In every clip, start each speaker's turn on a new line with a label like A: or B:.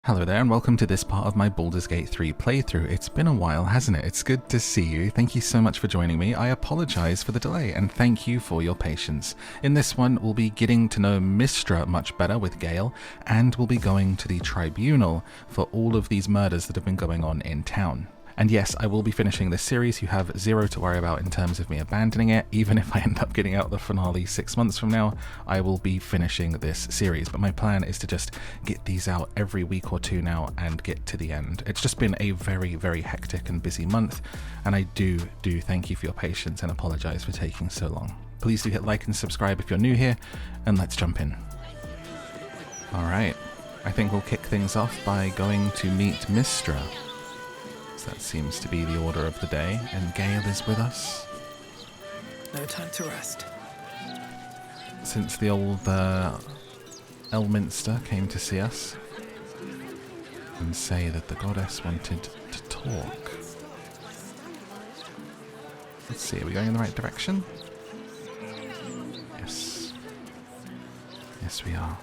A: Hello there and welcome to this part of my Baldur's Gate 3 playthrough. It's been a while, hasn't it? It's good to see you. Thank you so much for joining me. I apologise for the delay and thank you for your patience. In this one, we'll be getting to know Mystra much better with Gale, and we'll be going to the Tribunal for all of these murders that have been going on in town. And yes, I will be finishing this series. You have zero to worry about in terms of me abandoning it. Even if I end up getting out the finale 6 months from now, I will be finishing this series. But my plan is to just get these out every week or two now and get to the end. It's just been a very, very hectic and busy month, and I do thank you for your patience and apologise for taking so long. Please do hit like and subscribe if you're new here, and let's jump in. Alright, I think we'll kick things off by going to meet Mystra. That seems to be the order of the day, and Gale is with us.
B: No time to rest.
A: Since the old Elminster came to see us and say that the goddess wanted to talk. Let's see, are we going in the right direction? Yes. Yes, we are.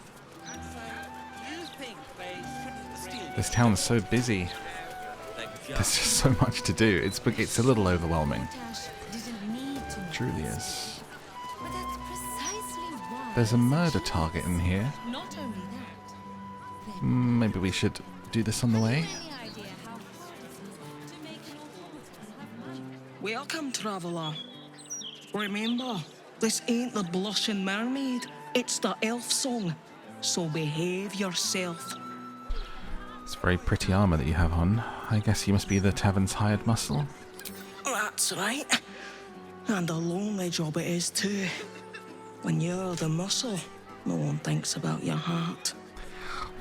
A: This town's so busy. There's just so much to do. It's a little overwhelming. It truly is. There's a murder target in here. Maybe we should do this on the way.
B: Welcome, traveller. Remember, this ain't the blushing mermaid. It's the elf song. So behave yourself.
A: It's very pretty armour that you have on. I guess you must be the tavern's hired muscle.
B: That's right. And a lonely job it is too. When you're the muscle, no one thinks about your heart.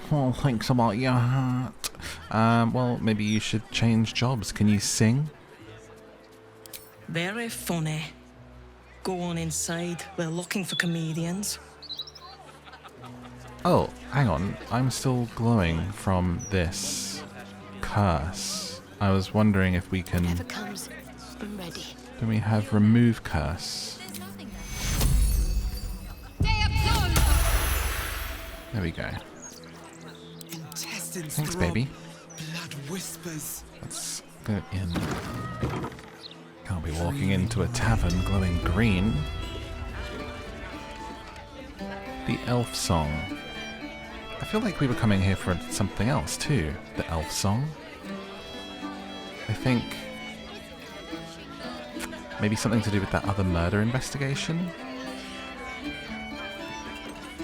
A: Oh, thinks about your heart. Well, maybe you should change jobs. Can you sing?
B: Very funny. Go on inside. We're looking for comedians.
A: Oh, hang on. I'm still glowing from this curse. I was wondering if we can...
C: Whatever comes, I'm ready.
A: Can we have remove curse? There we go. Thanks, baby.
D: Blood whispers.
A: Let's go in. Can't be walking into a tavern glowing green. The elf song. I feel like we were coming here for something else too. The elf song. I think maybe something to do with that other murder investigation.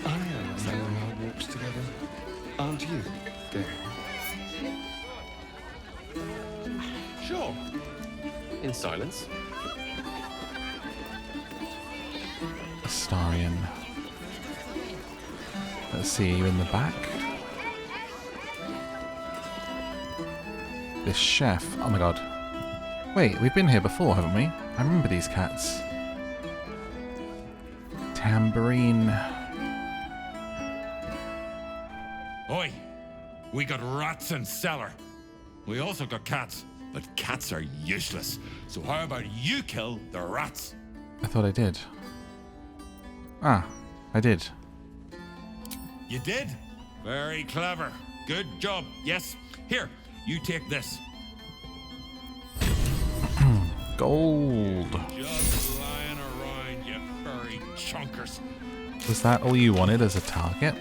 D: I am saying our walks together. Aren't you, Gale?
E: Sure. In silence.
A: Astarion. Let's see, you in the back. This chef. Oh my god. Wait, we've been here before, haven't we? I remember these cats. Tambourine.
F: Oi! We got rats in cellar. We also got cats, but cats are useless. So how about you kill the rats?
A: I thought I did. Ah, I did.
F: You did? Very clever. Good job. Yes. Here, you take this.
A: Gold.
F: Just lying around, you furry chunkers.
A: Was that all you wanted as a target?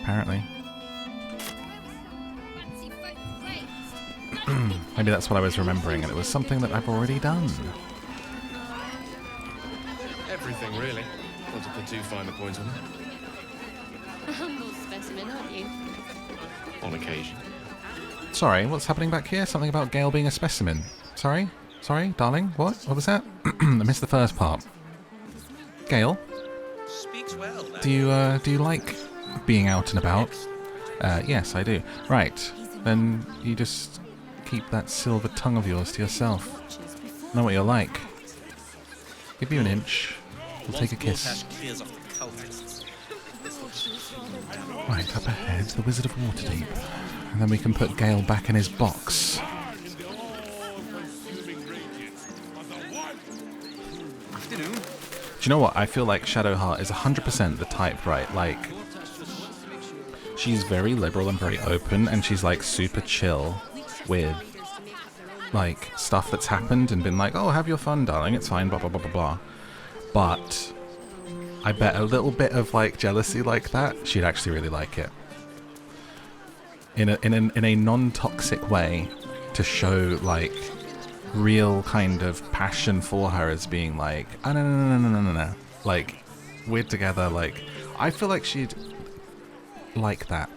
A: Apparently. Maybe that's what I was remembering, and it was something that I've already done.
E: Everything, really. Not to put too fine a point on it.
C: A humble specimen, aren't you?
E: On occasion.
A: Sorry, what's happening back here? Something about Gale being a specimen. Sorry? Sorry, darling? What? What was that? I missed the first part. Gale? Do you like being out and about? Yes, I do. Right. Then you just keep that silver tongue of yours to yourself. Know what you're like. Give you an inch. We'll take a kiss. Right, up ahead, the Wizard of Waterdeep. And then we can put Gale back in his box. Do you know what? I feel like Shadowheart is 100% the type, right? Like, she's very liberal and very open, and she's like super chill with like stuff that's happened and been like, oh, have your fun, darling, it's fine, blah blah blah blah blah. But I bet a little bit of like jealousy like that, she'd actually really like it. In a non-toxic way, to show like real kind of passion for her as being like, oh no, like we're together. Like I feel like she'd like that.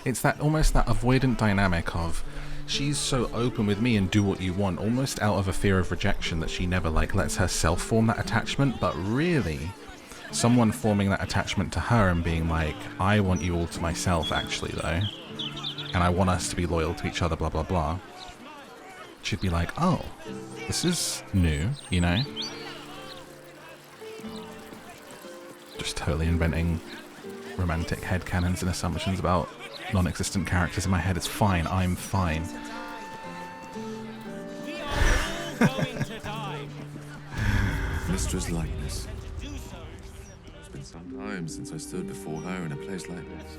A: It's that almost that avoidant dynamic of she's so open with me and do what you want, almost out of a fear of rejection, that she never like lets herself form that attachment, but really someone forming that attachment to her and being like, I want you all to myself actually though, and I want us to be loyal to each other, blah blah blah. She'd be like, oh, this is new, you know? Just totally inventing romantic headcanons and assumptions about non-existent characters in my head. It's fine, I'm fine.
E: Mystra's likeness. It's been some time since I stood before her in a place like this.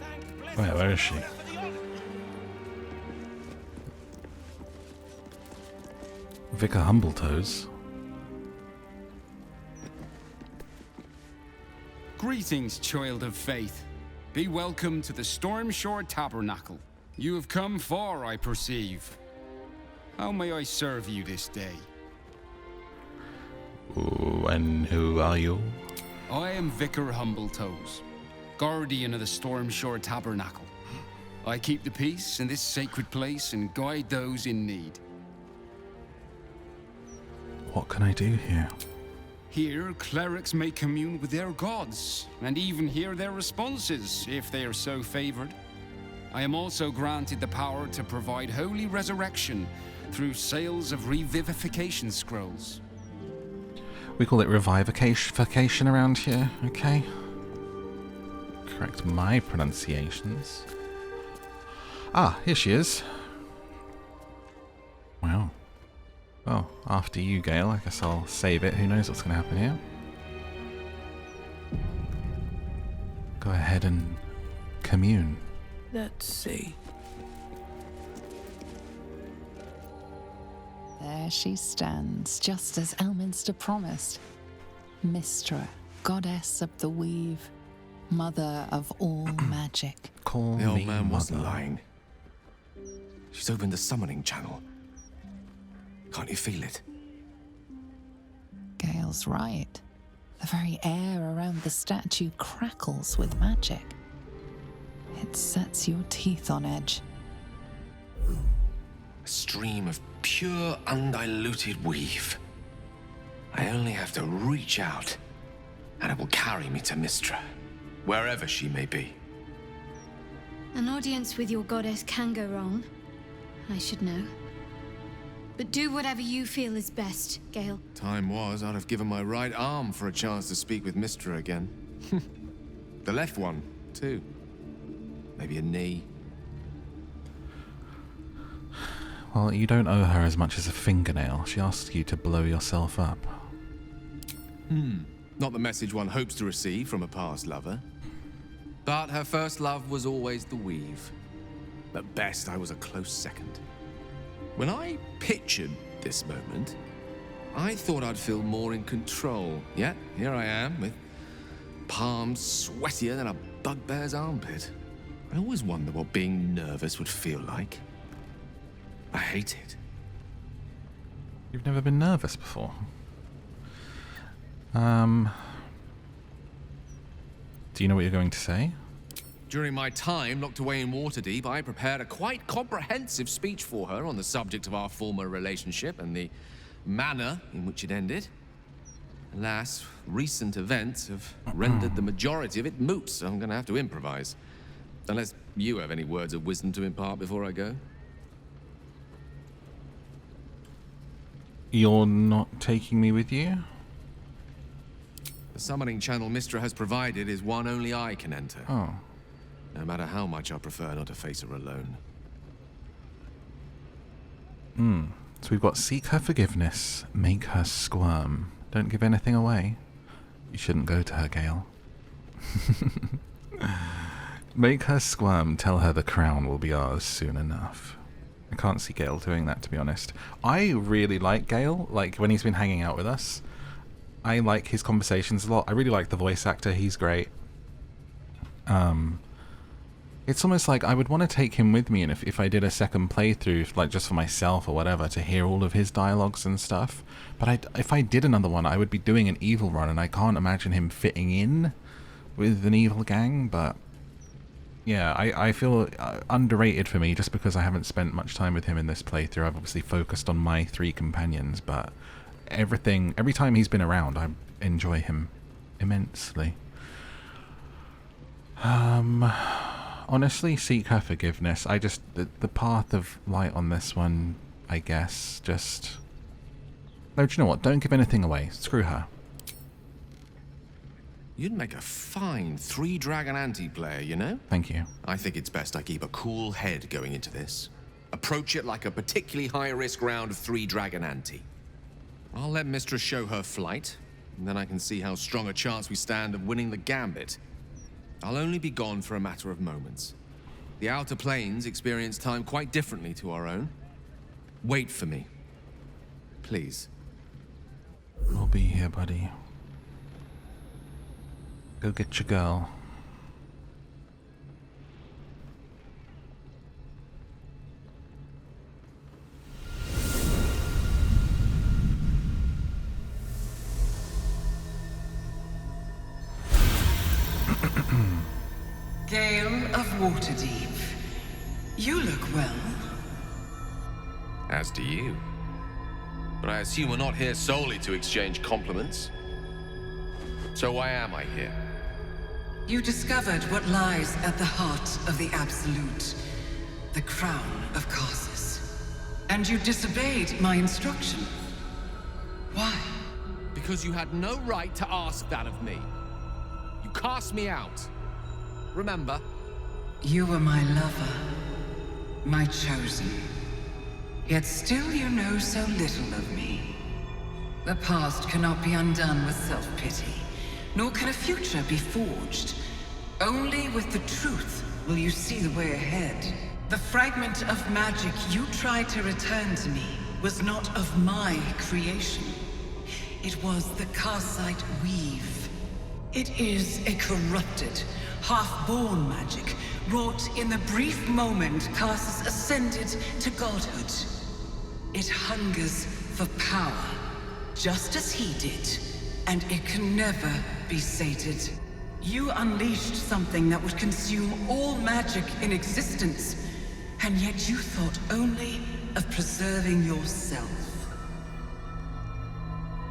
A: Where is she? Vicar Humbletoes.
G: Greetings, child of faith. Be welcome to the Stormshore Tabernacle. You have come far, I perceive. How may I serve you this day?
A: Ooh, and who are you?
G: I am Vicar Humbletoes, guardian of the Stormshore Tabernacle. I keep the peace in this sacred place and guide those in need.
A: What can I do here?
G: Here, clerics may commune with their gods, and even hear their responses, if they are so favored. I am also granted the power to provide holy resurrection through sales of revivification scrolls.
A: We call it revivification around here, okay? Correct my pronunciations. Ah, here she is. Wow. Well, after you, Gale, I guess I'll save it. Who knows what's going to happen here? Go ahead and commune.
B: Let's see.
H: There she stands, just as Elminster promised. Mystra, goddess of the weave, mother of all magic.
A: Call
E: The old
A: me
E: man wasn't
A: mother.
E: lying. She's opened the summoning channel. Can't you feel it?
H: Gale's right. The very air around the statue crackles with magic. It sets your teeth on edge.
E: A stream of pure, undiluted weave. I only have to reach out, and it will carry me to Mystra, wherever she may be.
I: An audience with your goddess can go wrong. I should know. But do whatever you feel is best, Gale.
E: Time was, I'd have given my right arm for a chance to speak with Mystra again. The left one, too. Maybe a knee.
A: Well, you don't owe her as much as a fingernail. She asked you to blow yourself up.
E: Not the message one hopes to receive from a past lover. But her first love was always the weave. At best, I was a close second. When I pictured this moment, I thought I'd feel more in control. Yet, here I am, with palms sweatier than a bugbear's armpit. I always wonder what being nervous would feel like. I hate it.
A: You've never been nervous before? Do you know what you're going to say?
E: During my time locked away in Waterdeep, I prepared a quite comprehensive speech for her on the subject of our former relationship and the manner in which it ended. Alas, recent events have rendered the majority of it moot, so I'm going to have to improvise. Unless you have any words of wisdom to impart before I go.
A: You're not taking me with you?
E: The summoning channel Mystra has provided is one only I can enter.
A: Oh.
E: No matter how much I prefer not to face her alone.
A: So we've got seek her forgiveness, make her squirm. Don't give anything away. You shouldn't go to her, Gale. Make her squirm, tell her the crown will be ours soon enough. I can't see Gale doing that, to be honest. I really like Gale, like when he's been hanging out with us. I like his conversations a lot. I really like the voice actor, he's great. It's almost like I would want to take him with me, and if I did a second playthrough, like just for myself or whatever, to hear all of his dialogues and stuff. But if I did another one, I would be doing an evil run, and I can't imagine him fitting in with an evil gang. But yeah, I feel underrated for me just because I haven't spent much time with him in this playthrough. I've obviously focused on my 3 companions, but every time he's been around, I enjoy him immensely. Honestly, seek her forgiveness. The path of light on this one, I guess, just... No, do you know what? Don't give anything away. Screw her.
E: You'd make a fine 3-dragon anti-player, you know?
A: Thank you.
E: I think it's best I keep a cool head going into this. Approach it like a particularly high-risk round of 3-dragon anti. I'll let Mystra show her flight, and then I can see how strong a chance we stand of winning the gambit. I'll only be gone for a matter of moments. The Outer Planes experience time quite differently to our own. Wait for me. Please.
A: We'll be here, buddy. Go get your girl.
J: Gale of Waterdeep, you look well.
E: As do you. But I assume we're not here solely to exchange compliments. So why am I here?
J: You discovered what lies at the heart of the Absolute, the crown of Karsus. And you disobeyed my instruction. Why?
E: Because you had no right to ask that of me. You cast me out. Remember?
J: You were my lover, my chosen. Yet still you know so little of me. The past cannot be undone with self-pity, nor can a future be forged. Only with the truth will you see the way ahead. The fragment of magic you tried to return to me was not of my creation. It was the Karsite weave. It is a corrupted, half-born magic, wrought in the brief moment Karsus ascended to godhood. It hungers for power, just as he did, and it can never be sated. You unleashed something that would consume all magic in existence, and yet you thought only of preserving yourself.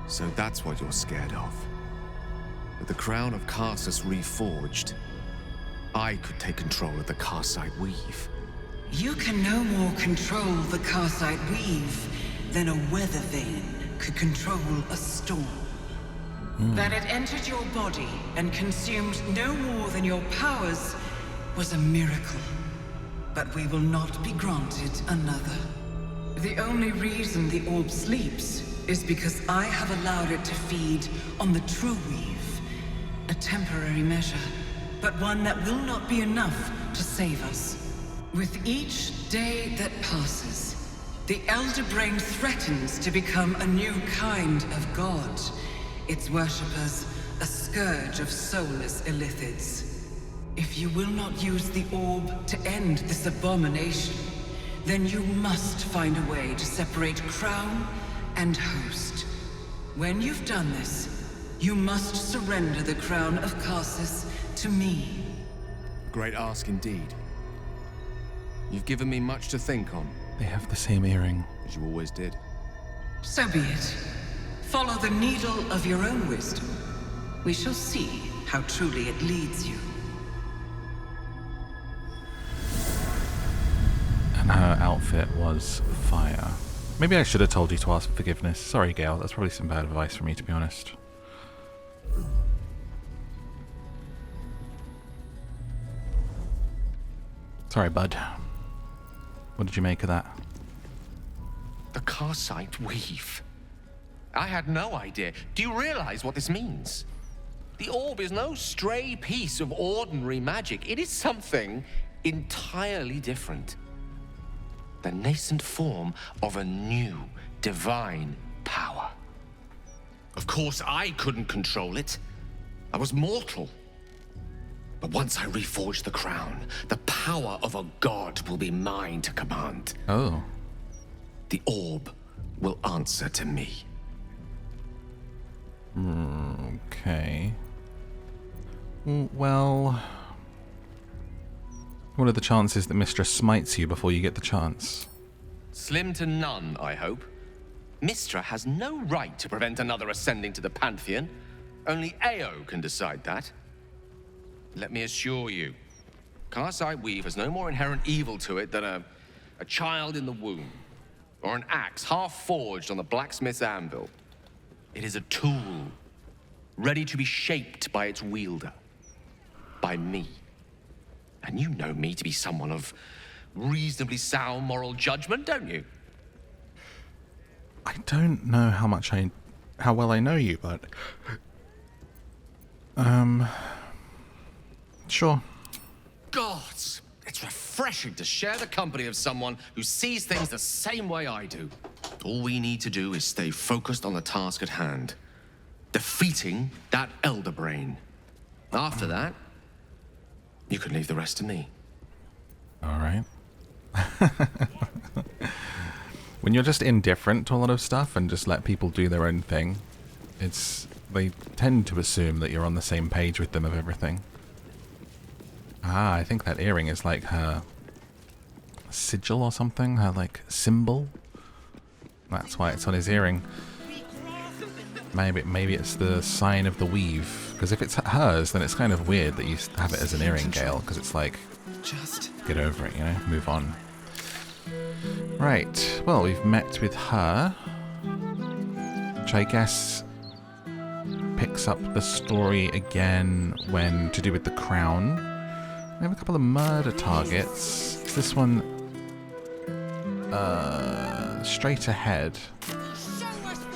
E: So that's what you're scared of. With the crown of Karsus reforged, I could take control of the Karsite weave.
J: You can no more control the Karsite weave than a weather vane could control a storm. That it entered your body and consumed no more than your powers was a miracle. But we will not be granted another. The only reason the orb sleeps is because I have allowed it to feed on the true weave. A temporary measure, but one that will not be enough to save us. With each day that passes, the Elder Brain threatens to become a new kind of god. Its worshippers, a scourge of soulless illithids. If you will not use the orb to end this abomination, then you must find a way to separate crown and host. When you've done this, you must surrender the crown of Karsus to me.
E: Great ask indeed. You've given me much to think on.
A: They have the same earring.
E: As you always did.
J: So be it. Follow the needle of your own wisdom. We shall see how truly it leads you.
A: And her outfit was fire. Maybe I should have told you to ask for forgiveness. Sorry, Gale. That's probably some bad advice for me, to be honest. Sorry, bud. What did you make of that?
E: The Karsite weave. I had no idea. Do you realize what this means? The orb is no stray piece of ordinary magic. It is something entirely different. The nascent form of a new divine power. Of course, I couldn't control it. I was mortal. But once I reforge the crown, the power of a god will be mine to command.
A: Oh.
E: The orb will answer to me.
A: Okay. Well, what are the chances that Mystra smites you before you get the chance?
E: Slim to none, I hope. Mystra has no right to prevent another ascending to the Pantheon. Only Ao can decide that. Let me assure you, Karsite Weave has no more inherent evil to it than a child in the womb, or an axe half forged on the blacksmith's anvil. It is a tool, ready to be shaped by its wielder. By me. And you know me to be someone of reasonably sound moral judgment, don't you?
A: I don't know how well I know you, but sure.
E: Gods, it's refreshing to share the company of someone who sees things the same way I do. All we need to do is stay focused on the task at hand. Defeating that Elder Brain. After that, you can leave the rest to me.
A: All right. When you're just indifferent to a lot of stuff and just let people do their own thing, they tend to assume that you're on the same page with them of everything. Ah, I think that earring is like her sigil or something, her like symbol. That's why it's on his earring. Maybe it's the sign of the weave. Because if it's hers, then it's kind of weird that you have it as an earring, Gale. Because it's like,
D: Just
A: get over it, you know? Move on. Right. Well, we've met with her. Which I guess picks up the story again when to do with the crown. We have a couple of murder targets. Is this one straight ahead?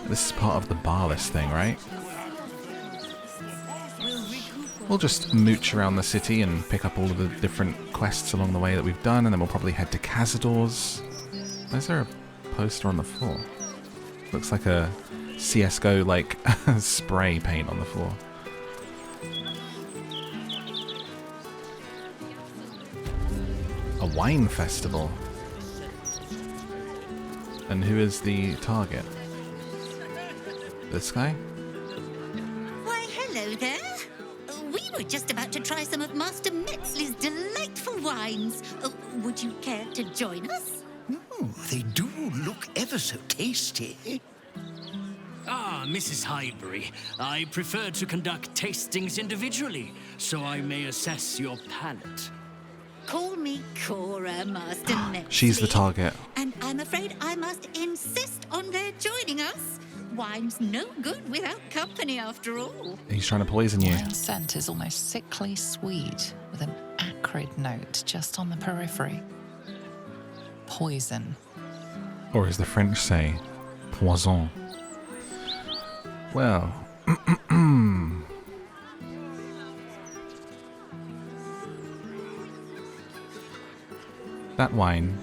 A: This is part of the Barless thing, right? We'll just mooch around the city and pick up all of the different quests along the way that we've done, and then we'll probably head to Cazador's. Is there a poster on the floor? Looks like a CSGO like spray paint on the floor. A wine festival. And who is the target? This guy?
K: Why, hello there. We were just about to try some of Master Metzley's delightful wines. Would you care to join us?
L: Oh, they do look ever so tasty.
M: Ah, Mrs. Highbury, I prefer to conduct tastings individually, so I may assess your palate.
K: Call me Cora, Master Metzley.
A: She's the target.
K: And I'm afraid I must insist on their joining us. Wine's no good without company, after all.
A: He's trying to poison you.
H: Wine scent is almost sickly sweet, with an acrid note just on the periphery. Poison.
A: Or as the French say, poison. Well, that wine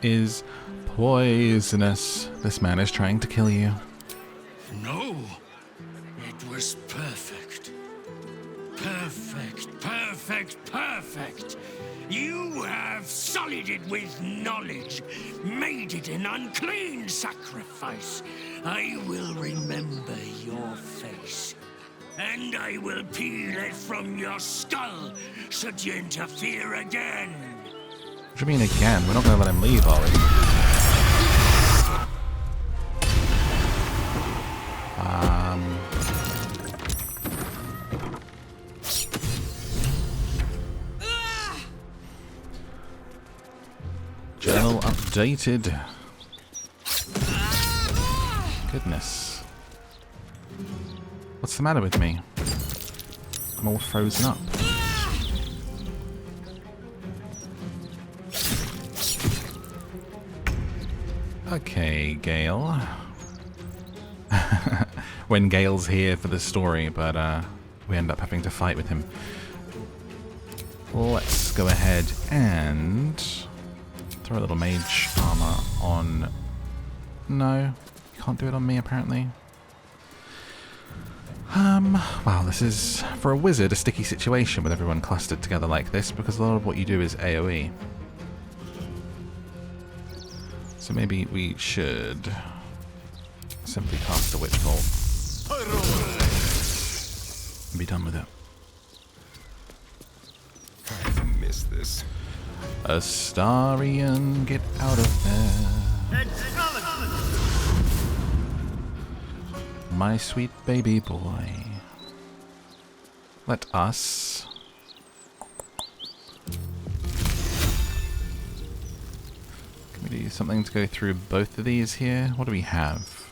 A: is poisonous. This man is trying to kill you.
F: No, it was perfect. Perfect, perfect, perfect. You have sullied it with knowledge, made it an unclean sacrifice. I will remember your face, and I will peel it from your skull should you interfere again.
A: What do you mean again? We're not going to let him leave, are we? Journal updated. Goodness. What's the matter with me? I'm all frozen up. Okay, Gale. When Gale's here for the story, but we end up having to fight with him. Let's go ahead and throw a little mage armor on. No, you can't do it on me apparently. Wow, this is, for a wizard, a sticky situation with everyone clustered together like this, because a lot of what you do is AoE. So maybe we should simply cast a Witch Bolt and be done with it.
D: I missed this.
A: Astarion, get out of there. My sweet baby boy. Let us... Can we do something to go through both of these here? What do we have?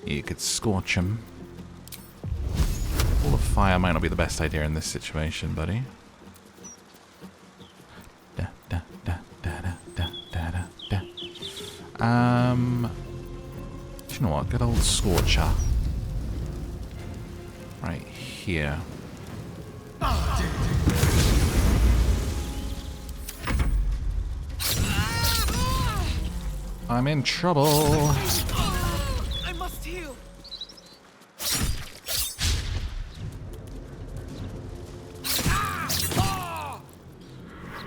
A: You could scorch them. Ball of fire might not be the best idea in this situation, buddy. Da, da, da, da, da, da, da, da. Do you know what? Good old Scorcher. Right here. I'm in trouble.
B: I must heal.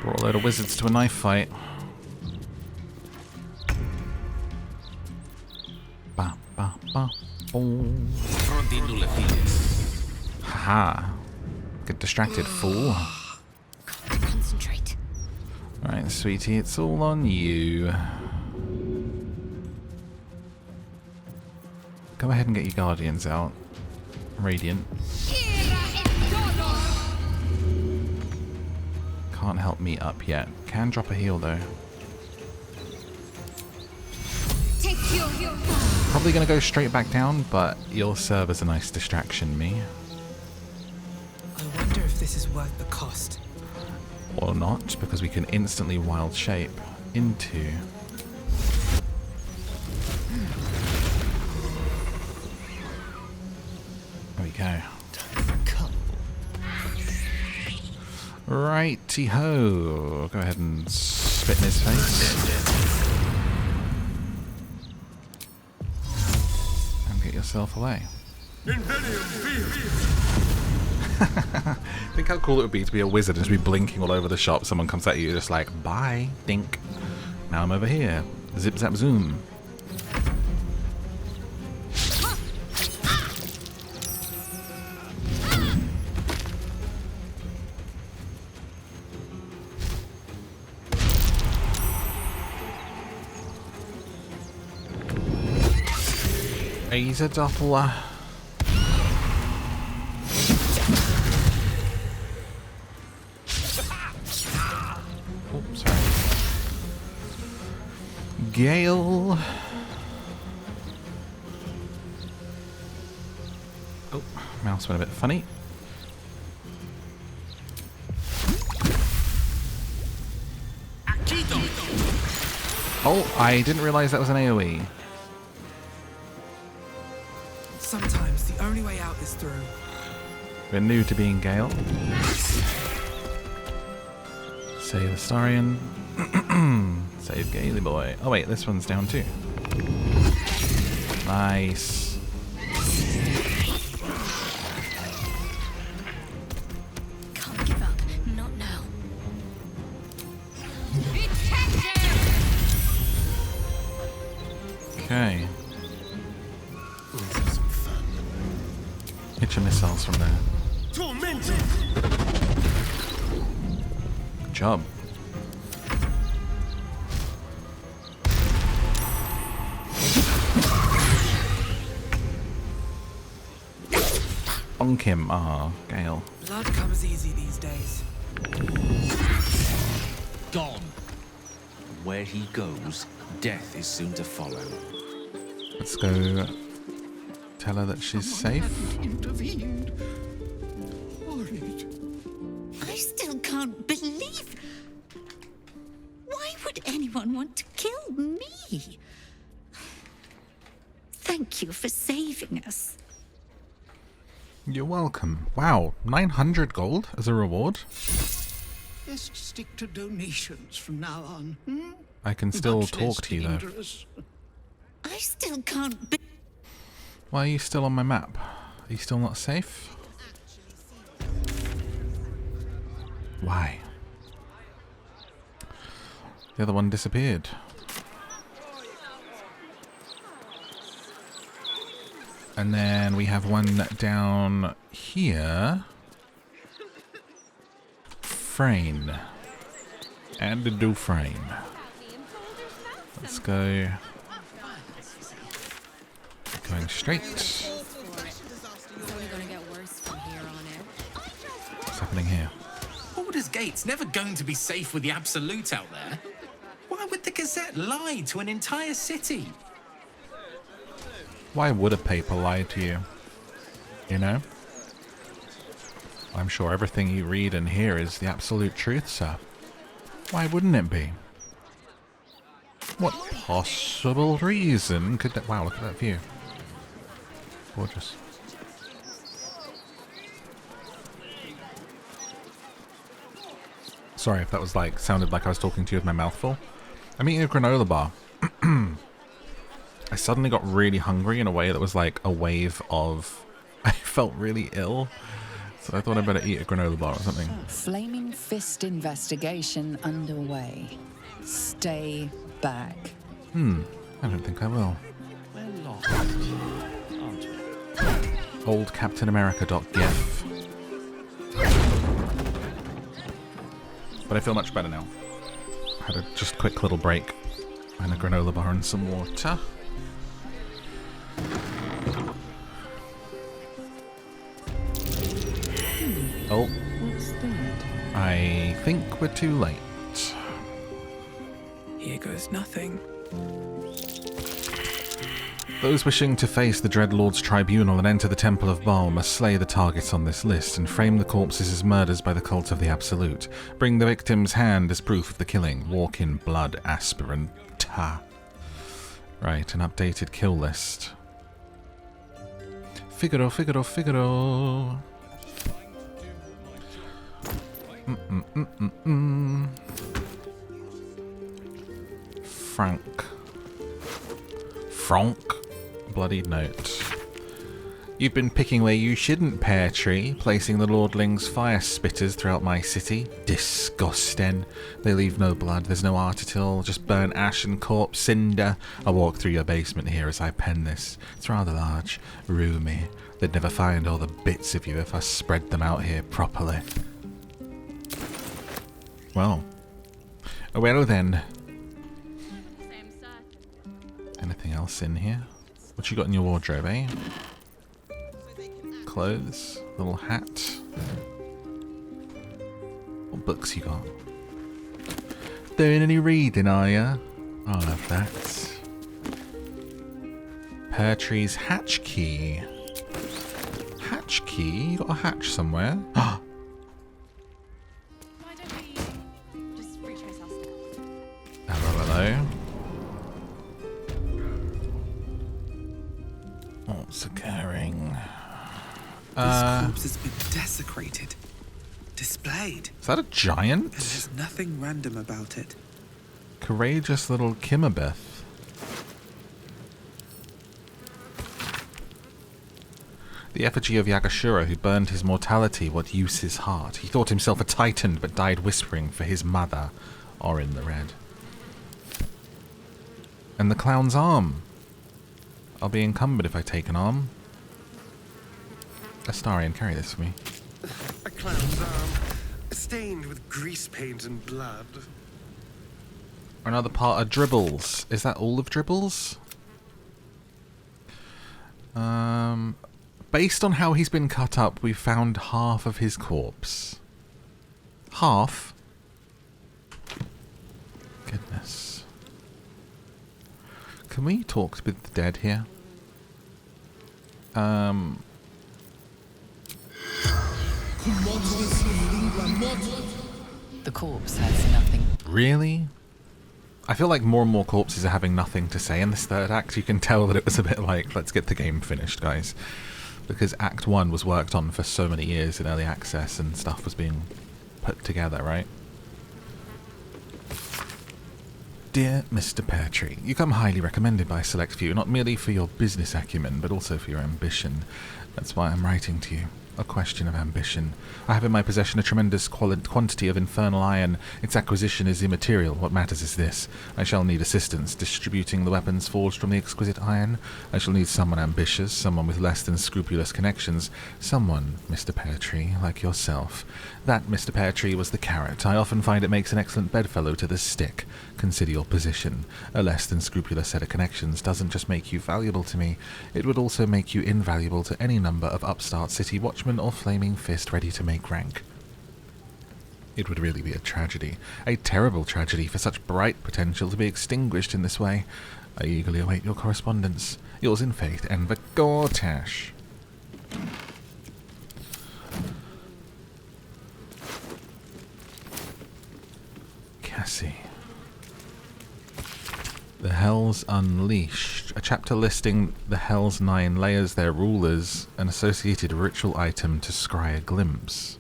A: Brought a load of wizards to a knife fight. Ba ba ba. Boom. Haha. Get distracted, fool.
I: Concentrate.
A: Right, sweetie, it's all on you. Go ahead and get your guardians out. Radiant. Can't help me up yet. Can drop a heal though. Probably gonna go straight back down, but you'll serve as a nice distraction, me.
B: I wonder if this is worth the cost.
A: Or not, because we can instantly wild shape into... There we go. Righty-ho. Go ahead and spit in his face. And get yourself away. Think how cool it would be to be a wizard and just be blinking all over the shop. Someone comes at you just like, bye, dink. Now I'm over here. Zip, zap, zoom. Razor Doppler. Oh, sorry. Gale. Oh, mouse went a bit funny. Oh, I didn't realize that was an AoE.
B: Sometimes the only way out is through.
A: We're new to being Gale. Save Astarion. Save Gaily boy. Oh wait, this one's down too. Nice.
I: Can't give up. Not now.
A: Okay. Hit your missiles from there. Good job. Bonk him. Ah, Gale.
B: Blood comes easy these days.
E: Gone. Where he goes, death is soon to follow.
A: Let's go tell her that she's safe.
L: Intervened.
K: I still can't believe... Why would anyone want to kill me? Thank you for saving us.
A: You're welcome. Wow, 900 gold as a reward?
F: Just stick to donations from now on. Hmm?
A: I can still
F: Much less
A: talk to you though.
F: dangerous.
K: I still can't be.
A: Why are you still on my map? Are you still not safe? Why? The other one disappeared. And then we have one down here. Frayne. And Dufresne. Let's go. Going straight. What's happening here?
N: Baldur's Gate's never going to be safe with the Absolute out there. Why would the Gazette lie to an entire city?
A: Why would a paper lie to you? You know? I'm sure everything you read and hear is the absolute truth, sir. Why wouldn't it be? What possible reason could that... Wow, look at that view. Gorgeous. Sorry if that was like, sounded like I was talking to you with my mouth full. I'm eating a granola bar. I suddenly got really hungry in a way that was like a wave of... I felt really ill. So I thought I'd better eat a granola bar or something.
H: Flaming Fist investigation underway. Stay back.
A: I don't think I will.
F: We're lost, aren't we?
A: Old Captain America.gif. But I feel much better now. Had a just quick little break and a granola bar and some water. Oh,
H: What's that?
A: I think we're too late.
O: Here goes nothing.
A: Those wishing to face the Dreadlord's Tribunal and enter the Temple of Baal must slay the targets on this list and frame the corpses as murders by the cult of the Absolute. Bring the victim's hand as proof of the killing. Walk in blood, aspirant. Right, an updated kill list. Figaro, Figaro, Figaro. Frank. Bloodied note. You've been picking where you shouldn't, Pear Tree, placing the Lordling's fire spitters throughout my city. Disgusting. They leave no blood, there's no art at all, just burnt ash and corpse cinder. I walk through your basement here as I pen this. It's rather large, roomy. They'd never find all the bits of you if I spread them out here properly. Well. Well then. Anything else in here? What you got in your wardrobe, eh? Clothes, little hat. What books you got? Doing any reading, are ya? I'll have that. Pear Tree's hatch key. Hatch key? You got a hatch somewhere? Hello. What's occurring?
O: This corpse has been desecrated, displayed.
A: Is that a giant?
O: And there's nothing random about it.
A: Courageous little Kimmerbeth. The effigy of Yagashura, who burned his mortality, what use his heart? He thought himself a titan, but died whispering for his mother, or in the red. And the clown's arm. I'll be encumbered if I take an arm. Astarion, carry this for me.
D: A clown's arm, stained with grease paint and blood.
A: Another part of Dribbles. Is that all of Dribbles? Based on how he's been cut up, we've found half of his corpse. Half? Goodness. Can we talk with the dead here?
H: The corpse has nothing.
A: Really? I feel like more and more corpses are having nothing to say in this third act. You can tell that it was a bit like, let's get the game finished, guys. Because Act 1 was worked on for so many years in early access and stuff was being put together, right? Dear Mr. Peartree, you come highly recommended by a select few, not merely for your business acumen, but also for your ambition. That's why I'm writing to you. A question of ambition. I have in my possession a tremendous quantity of infernal iron. Its acquisition is immaterial. What matters is this. I shall need assistance distributing the weapons forged from the exquisite iron. I shall need someone ambitious, someone with less than scrupulous connections. Someone, Mr. Peartree, like yourself. That, Mr. Peartree, was the carrot. I often find it makes an excellent bedfellow to the stick. Consider your position. A less than scrupulous set of connections doesn't just make you valuable to me, it would also make you invaluable to any number of upstart city watchmen or flaming fist ready to make rank. It would really be a tragedy, a terrible tragedy for such bright potential to be extinguished in this way. I eagerly await your correspondence. Yours in faith, Enver Gortash. Cassie. The Hells Unleashed. A chapter listing the Hell's 9 layers, their rulers, an associated ritual item to scry a glimpse.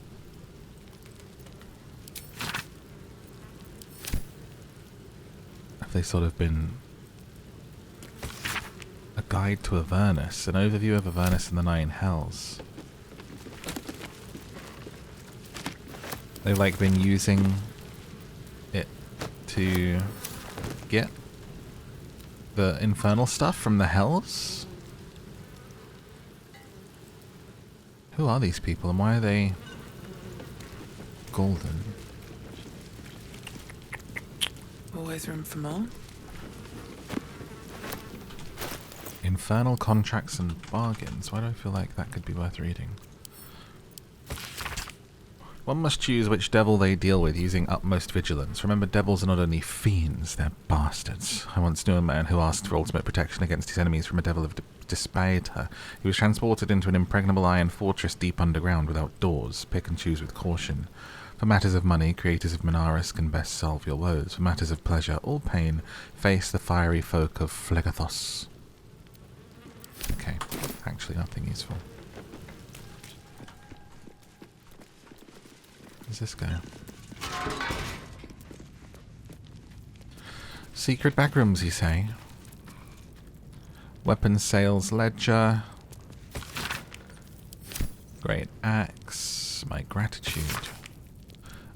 A: Have they sort of been a guide to Avernus, an overview of Avernus and the 9 Hells? They've like been using it to get the infernal stuff from the Hells? Who are these people and why are they golden?
O: Always room for more.
A: Infernal contracts and bargains. Why do I feel like that could be worth reading? One must choose which devil they deal with using utmost vigilance. Remember, devils are not only fiends, they're bastards. I once knew a man who asked for ultimate protection against his enemies from a devil of Despair. He was transported into an impregnable iron fortress deep underground without doors. Pick and choose with caution. For matters of money, creators of Minaris can best solve your woes. For matters of pleasure or pain, face the fiery folk of Phlegathos. Okay, actually nothing useful. Where's this go? Secret backrooms, you say? Weapons sales ledger. Great axe. My gratitude.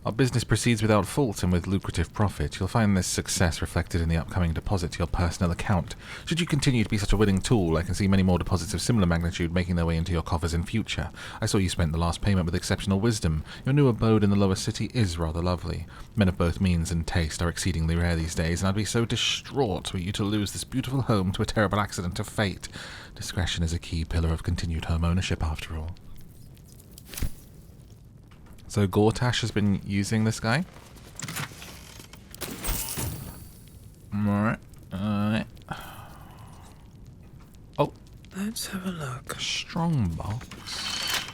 A: Our business proceeds without fault and with lucrative profit. You'll find this success reflected in the upcoming deposit to your personal account. Should you continue to be such a willing tool, I can see many more deposits of similar magnitude making their way into your coffers in future. I saw you spent the last payment with exceptional wisdom. Your new abode in the lower city is rather lovely. Men of both means and taste are exceedingly rare these days, and I'd be so distraught were you to lose this beautiful home to a terrible accident of fate. Discretion is a key pillar of continued home ownership, after all. So Gortash has been using this guy. Alright. Oh.
O: Let's have a look.
A: Strongbox.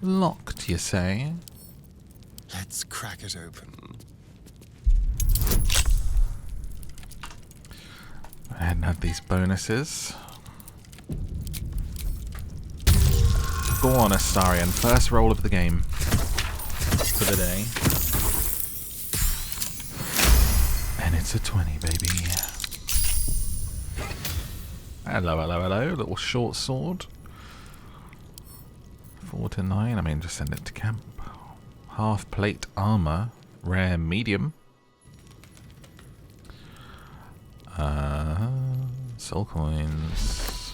A: Locked, you say?
D: Let's crack it open.
A: I hadn't had these bonuses. Go on, Astarion. First roll of the game. For the day. And it's a 20, baby. Hello, hello, hello. Little short sword. 4 to 9. I mean, just send it to camp. Half plate armor. Rare medium. Soul coins.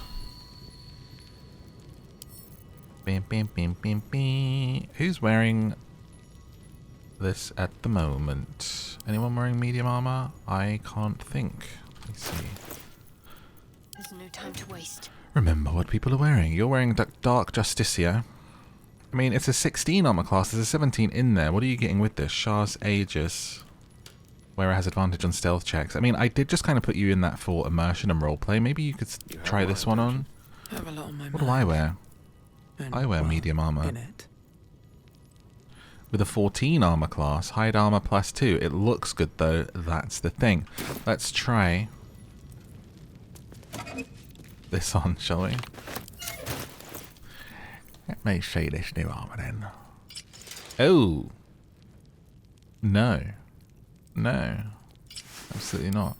A: Bam, bam, bam, bam, bam. Who's wearing this at the moment? Anyone wearing medium armor? I can't think. Let me see.
C: There's no time to waste.
A: Remember what people are wearing. You're wearing Dark Justicia. I mean, it's a 16 armor class. There's a 17 in there. What are you getting with this? Shah's Aegis. Where it has advantage on stealth checks. I mean, I did just kind of put you in that for immersion and roleplay. Maybe you could try this one on.
O: Have a lot on my
A: What do I wear?
O: And,
A: I wear
O: well,
A: medium armor.
O: in it.
A: With a 14 armor class, hide armor +2. It looks good though, that's the thing. Let's try this on, shall we? Let me see this new armor then. Oh. No. No. Absolutely not.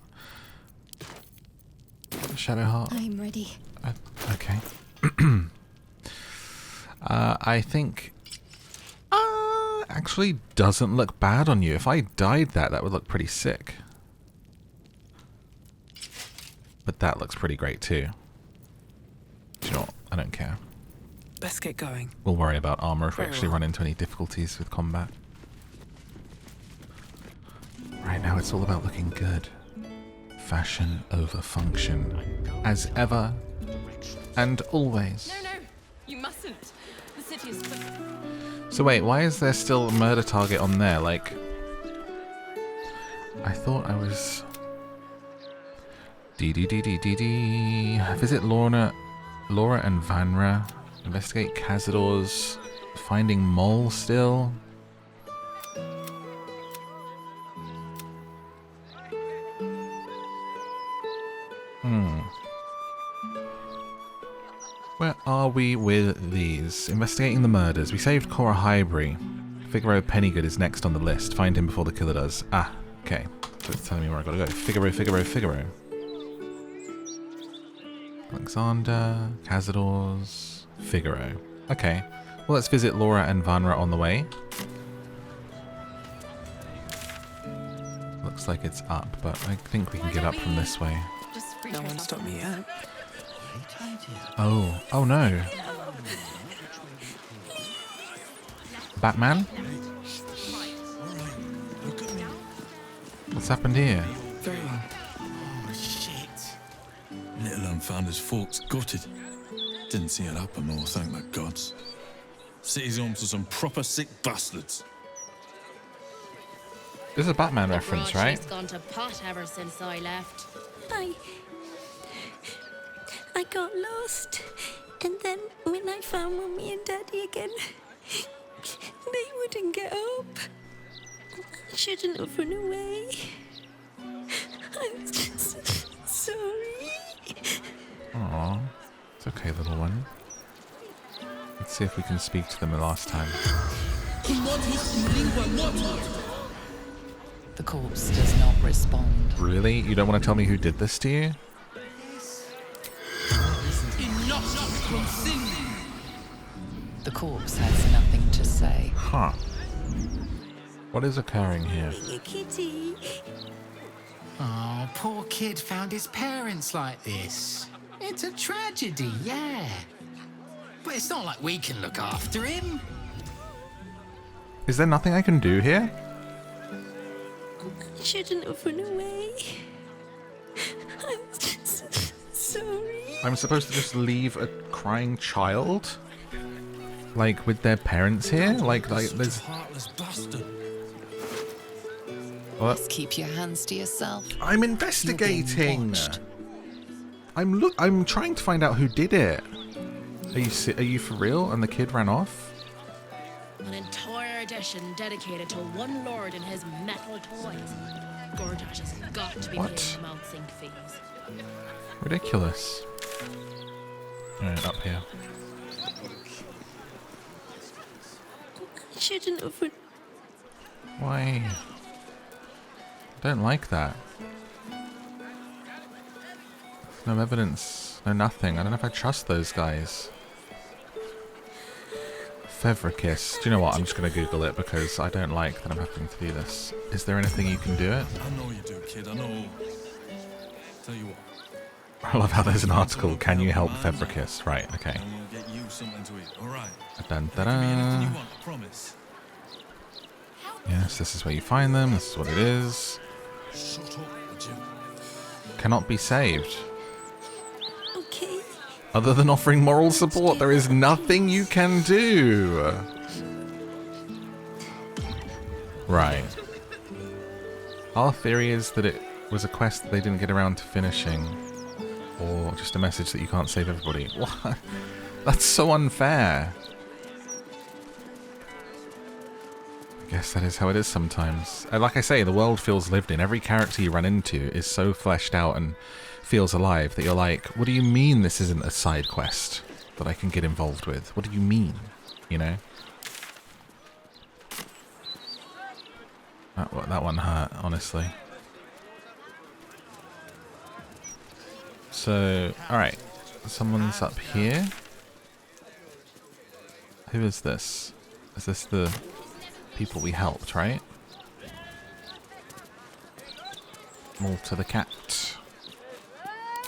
A: Shadowheart.
C: I'm ready.
A: Okay. I think... actually doesn't look bad on you. If I dyed that, that would look pretty sick. But that looks pretty great too. Do you know what? I don't care.
O: Let's get going.
A: We'll worry about armor if we
O: Very
A: actually
O: well.
A: run into any difficulties with combat. Right now it's all about looking good. Fashion over function. As ever and always.
C: No, you mustn't. The city is full.
A: So wait, why is there still a murder target on there? Like, I thought I was... Visit Laura and Vanra. Investigate Cazador's. Finding Mole still. Where are we with these? Investigating the murders. We saved Cora Highbury. Figaro Pennygood is next on the list. Find him before the killer does. Ah, okay. So it's telling me where I gotta go. Figaro. Alexander, Cazador's, Figaro. Okay. Well, let's visit Laura and Vanra on the way. Looks like it's up, but I think we can get up from this way.
O: No one stopped me yet.
A: Oh no. Batman? What's happened here?
O: Very well.
P: Oh, shit. Little unfounders Fork's gutted. Didn't see it happen, or thank the gods. City's home to some proper sick bastards.
A: This is a Batman reference, right?
C: She's gone to pot ever since I left.
Q: I got lost, and then when I found Mummy and Daddy again, they wouldn't get up. I shouldn't have run away. I'm just sorry.
A: Aww. It's okay, little one. Let's see if we can speak to them the last time.
H: The corpse does not respond.
A: Really? You don't want to tell me who did this to you?
H: The corpse has nothing to say.
A: Huh. What is occurring here?
Q: Kitty.
N: Oh, poor kid found his parents like this. It's a tragedy, yeah. But it's not like we can look after him.
A: Is there nothing I can do here?
Q: I shouldn't have run away. I'm just sorry.
A: I'm supposed to just leave a crying child? Like, with their parents here? Like there's... What?
H: Just keep your hands to yourself.
A: I'm investigating! I'm trying to find out who did it. Are you for real? And the kid ran off?
C: An entire edition dedicated to one lord and his metal toys. Gortash has got to be
A: What?
C: paying the Mount Sync fees.
A: Ridiculous. Alright, up here.
Q: I shouldn't have run.
A: Why? I don't like that. No evidence, no nothing. I don't know if I trust those guys. Fevrokis. Do you know what? I'm just going to Google it because I don't like that I'm having to do this. Is there anything you can do it?
P: I know you do, kid, I know. Tell you what.
A: I love how there's an article. Can you help Fevrokis? Right, okay.
P: And we'll get you something to eat, alright?
A: Dun,
P: Give me anything
A: da-da.
P: you want, I promise.
A: Yes, this is where you find them. This is what it is.
P: Shut up, would you?
A: Cannot be saved.
Q: Okay.
A: Other than offering moral support, there is nothing you can do. Right. Our theory is that it was a quest that they didn't get around to finishing. Or just a message that you can't save everybody. What? That's so unfair. I guess that is how it is sometimes. Like I say, the world feels lived in. Every character you run into is so fleshed out and feels alive that you're like, what do you mean this isn't a side quest? that I can get involved with? What do you mean? You know? That one hurt, honestly. So, alright. Someone's up here. Who is this? Is this the people we helped, right? Malta the cat.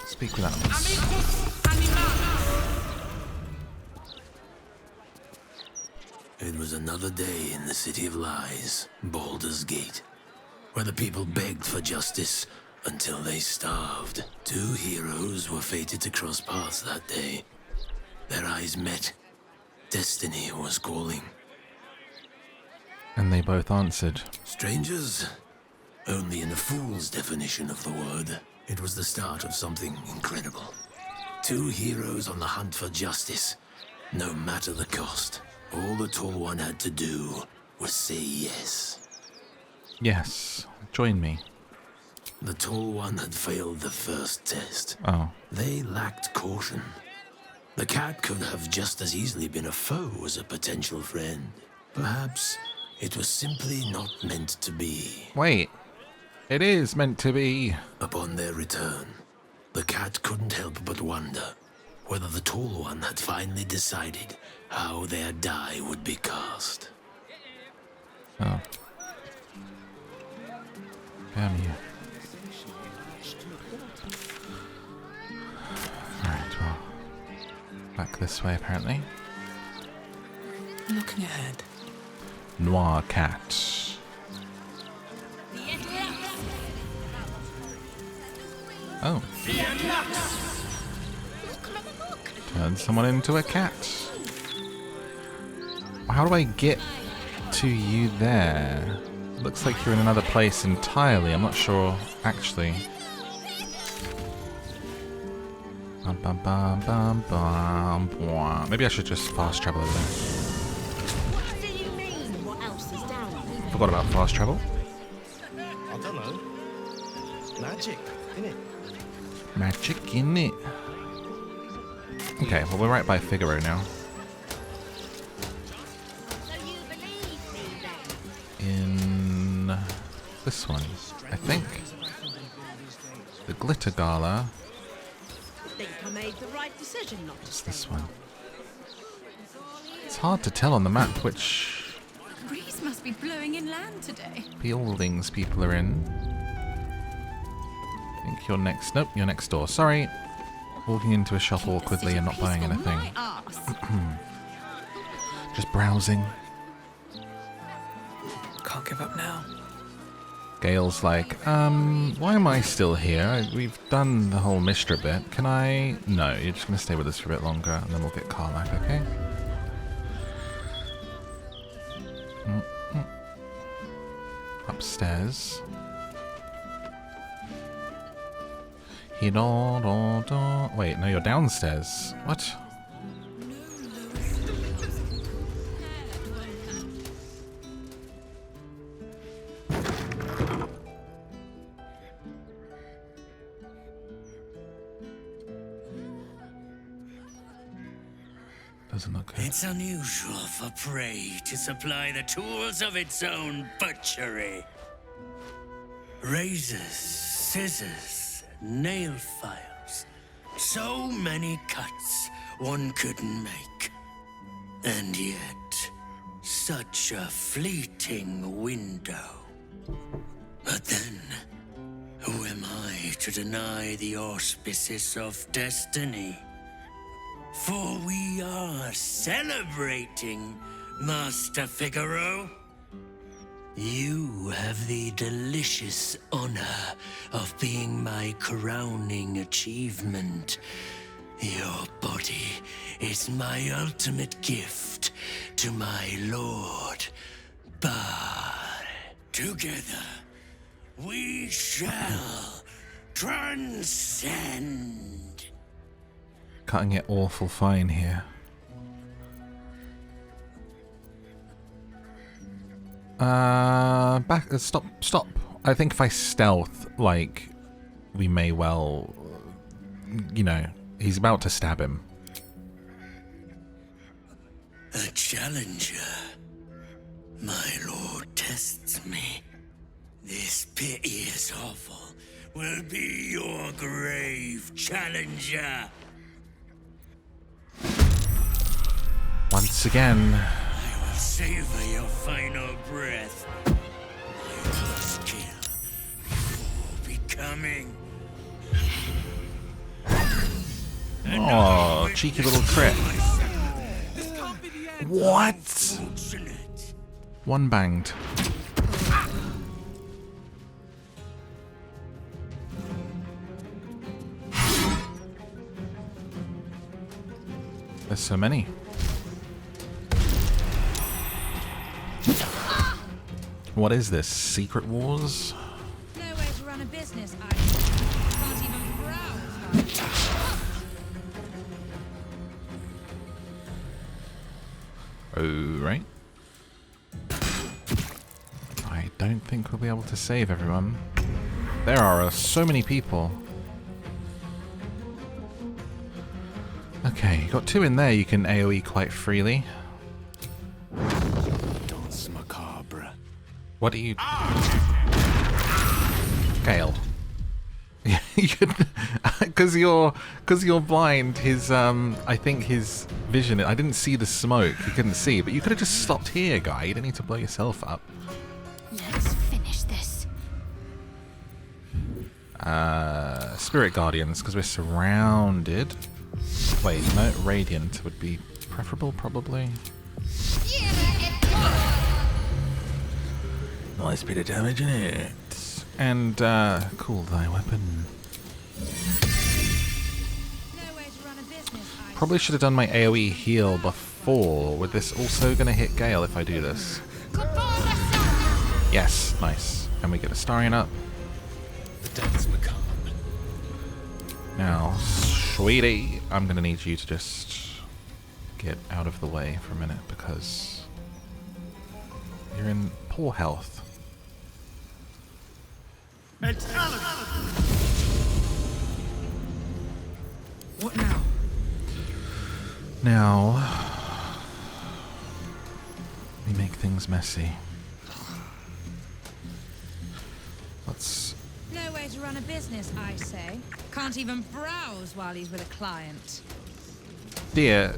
A: Speak with animals.
L: It was another day in the City of Lies, Baldur's Gate, where the people begged for justice until they starved. Two heroes were fated to cross paths that day. Their eyes met. Destiny was calling.
A: And they both answered.
L: Strangers? Only in a fool's definition of the word. It was the start of something incredible. Two heroes on the hunt for justice, no matter the cost. All the Tall One had to do was say yes.
A: Yes, join me.
L: The Tall One had failed the first test.
A: Oh.
L: They lacked caution. The cat could have just as easily been a foe as a potential friend. Perhaps it was simply not meant to be.
A: Wait. It is meant to be.
L: Upon their return, the cat couldn't help but wonder whether the Tall One had finally decided how their die would be cast.
A: Oh. Damn you. Alright, well. Back this way, apparently.
O: Looking ahead.
A: Noir cat. Oh. Turn someone into a cat. How do I get to you there? Looks like you're in another place entirely. I'm not sure, actually. Bum, bum, bum, bum, bum, bum. Maybe I should just fast travel over there.
C: What do you mean? What else is down there?
A: Forgot about fast travel.
D: I don't know. Magic, innit?
A: Magic, innit? Okay, well we're right by Figaro now. In this one, I think. The Glitter Gala.
C: Think I made the right decision not to
A: It's this one. It's hard to tell on the map which
I: The breeze must be blowing inland today.
A: buildings people are in. I think you're next. Nope, you're next door. Sorry. Walking into a shop awkwardly and not buying anything. Just browsing.
O: Can't give up now.
A: Gale's like, why am I still here? We've done the whole Mystra bit. Can I... No, you're just going to stay with us for a bit longer and then we'll get Karlach, okay? Upstairs. Wait, no, you're downstairs. What? Doesn't look good.
F: It's unusual for prey to supply the tools of its own butchery. Razors, scissors, nail files. So many cuts one couldn't make. And yet, such a fleeting window. But then, who am I to deny the auspices of destiny? For we are celebrating, Master Figaro. You have the delicious honor of being my crowning achievement. Your body is my ultimate gift to my lord, Bard. Together, we shall transcend.
A: Cutting it awful fine here. Stop. I think if I stealth, like, we may well, you know, he's about to stab him.
F: A challenger. My lord tests me. This piteous hovel will be your grave, challenger.
A: Once again.
F: I will savor your final breath. My first kill before becoming.
A: Oh, cheeky little crit. What? One banged. There's so many. What is this? Secret Wars?
R: No way to run a business, I can't even browse.
A: Oh, right. I don't think we'll be able to save everyone. There are so many people. Okay, you got 2 in there you can AoE quite freely.
E: Danse macabre.
A: What do you... Gale. You could... Because you're blind, his, I think his vision... I didn't see the smoke, you couldn't see, but you could have just stopped here, guy. You didn't need to blow yourself up.
I: Let's finish this.
A: Spirit Guardians, because we're surrounded. Wait, no, Radiant would be preferable, probably. Nice bit of damage in it. And, cool thy weapon. Probably should have done my AoE heal before. With this also going to hit Gale if I do this? Yes, nice. And we get a Starion up.
L: The dance macabre.
A: Now, sweetie, I'm going to need you to just get out of the way for a minute because you're in poor health.
O: What now?
A: Now, we make things messy. Let's...
R: No way to run a business, I say. Can't even browse while he's with a client.
A: Dear,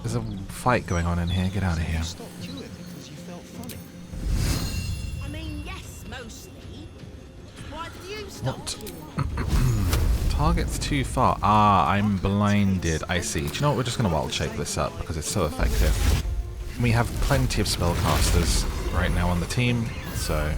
A: there's a fight going on in here. Get out of here.
C: I mean, yes, mostly. Why did you stop?
A: What? Target's too far. Ah, I'm blinded. I see. Do you know what? We're just going to wild shape this up because it's so effective. We have plenty of spellcasters right now on the team, so...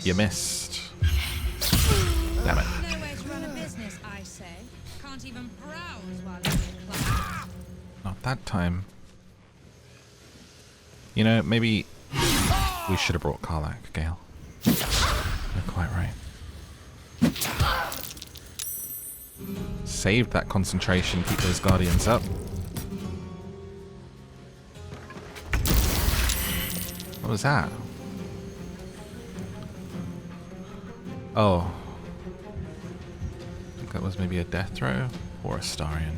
A: You missed. Damn it.
R: No way to run a business, I say. Can't even browse while he's with a client.
A: Not that time. You know, maybe we should have brought Karlach, Gale. You're quite right. Saved that concentration, keep those guardians up. What was that? Oh. I think that was maybe a death throw or a Starion.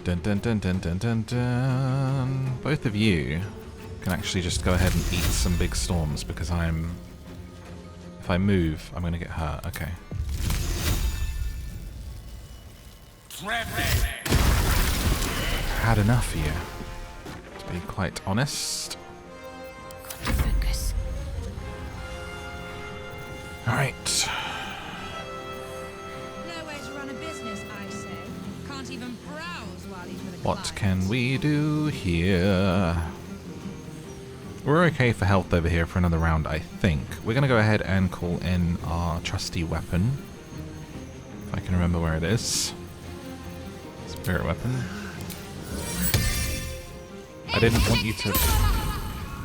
A: Dun dun dun dun dun dun dun. Both of you can actually just go ahead and eat some big storms because if I move, I'm gonna get hurt. Okay. Had enough of you, to be quite honest.
I: Focus.
A: Alright.
R: No way to run a business, I say. Can't even browse while he's with a
A: What
R: client.
A: can we do here? We're okay for health over here for another round, I think. We're going to go ahead and call in our trusty weapon. If I can remember where it is. Spirit weapon. I didn't want you to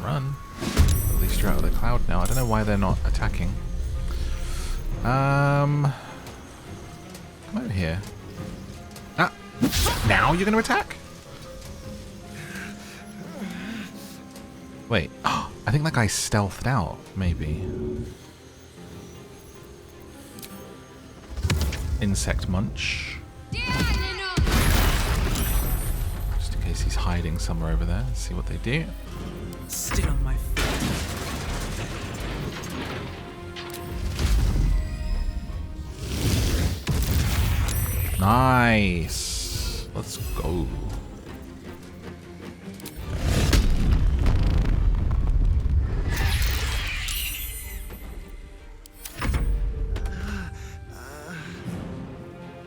A: run. At least you're out of the cloud now. I don't know why they're not attacking. Come over here. Ah! Now you're going to attack? Wait, I think that guy stealthed out, maybe. Insect munch. Just in case he's hiding somewhere over there. Let's see what they do.
O: Still on my feet.
A: Nice. Let's go.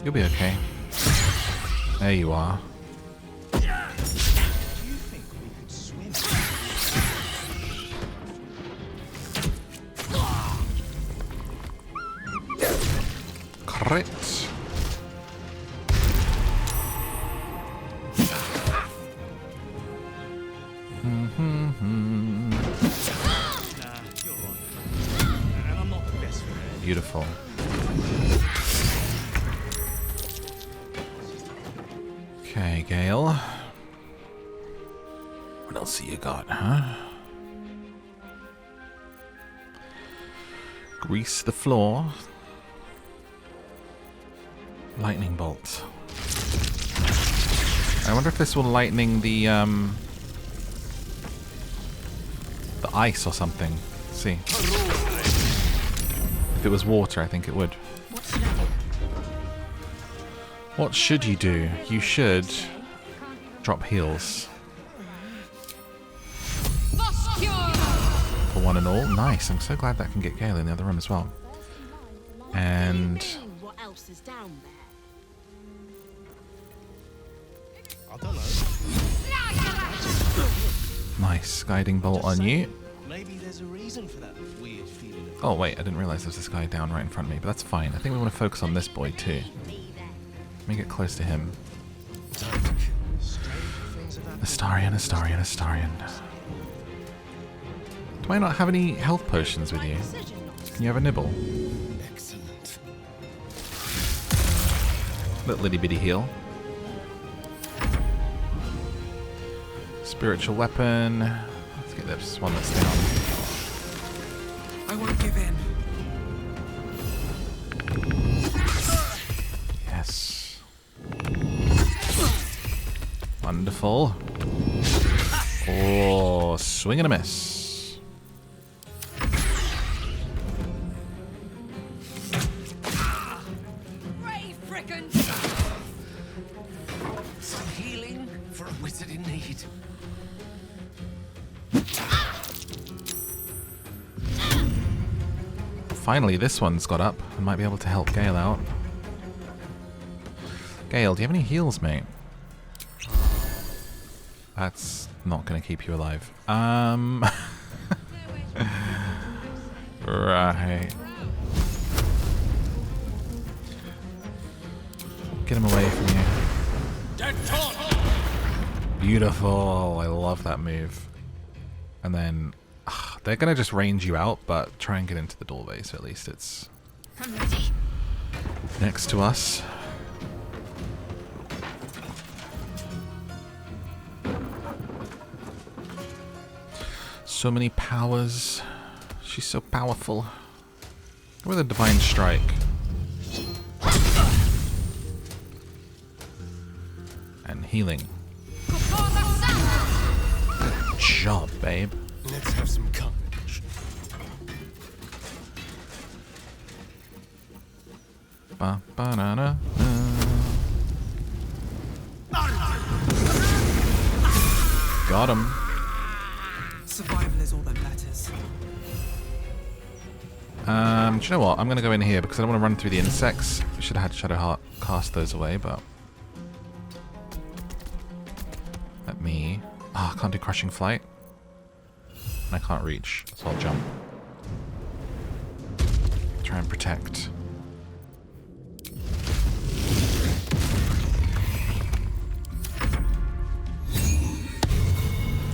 A: You'll be okay. There you are. Crit. Beautiful. Okay, Gale. What else have you got, huh? Grease the floor. Lightning bolt. I wonder if this will lightning the ice or something. Let's see. If it was water, I think it would. What should you do? You should drop heals. For one and all. Nice. I'm so glad that can get Gale in the other room as well. And
C: What else is down there?
D: I don't know.
A: nice. Guiding bolt on you.
D: Maybe there's a reason for that weird feeling of...
A: Oh wait, I didn't realize there's this guy down right in front of me, but that's fine. I think we want to focus on this boy too. Let me get close to him. Astarion, Astarion, Astarion. Do I not have any health potions with you? Can you have a nibble?
D: Excellent.
A: Little itty bitty heal. Spiritual weapon. Let's get this one that's down.
O: I won't give in.
A: Yes. Wonderful. Oh, swing and a miss.
F: Some healing for a wizard in need.
A: Finally, this one's got up. I might be able to help Gale out. Gale, do you have any heals, mate? That's not going to keep you alive. Right. Get him away from you. Beautiful. I love that move. And then they're going to just range you out, but try and get into the doorway, so at least it's
I: I'm ready.
A: next to us. So many powers. She's so powerful. With a divine strike. And healing. Good job, babe.
D: Let's have some courage.
A: Ba ba na na. Got him.
O: Survival is all that matters.
A: Do you know what? I'm going to go in here because I don't want to run through the insects. I should have had Shadow Heart cast those away, but... Let me... I can't do Crushing Flight. And I can't reach, so I'll jump. Try and protect.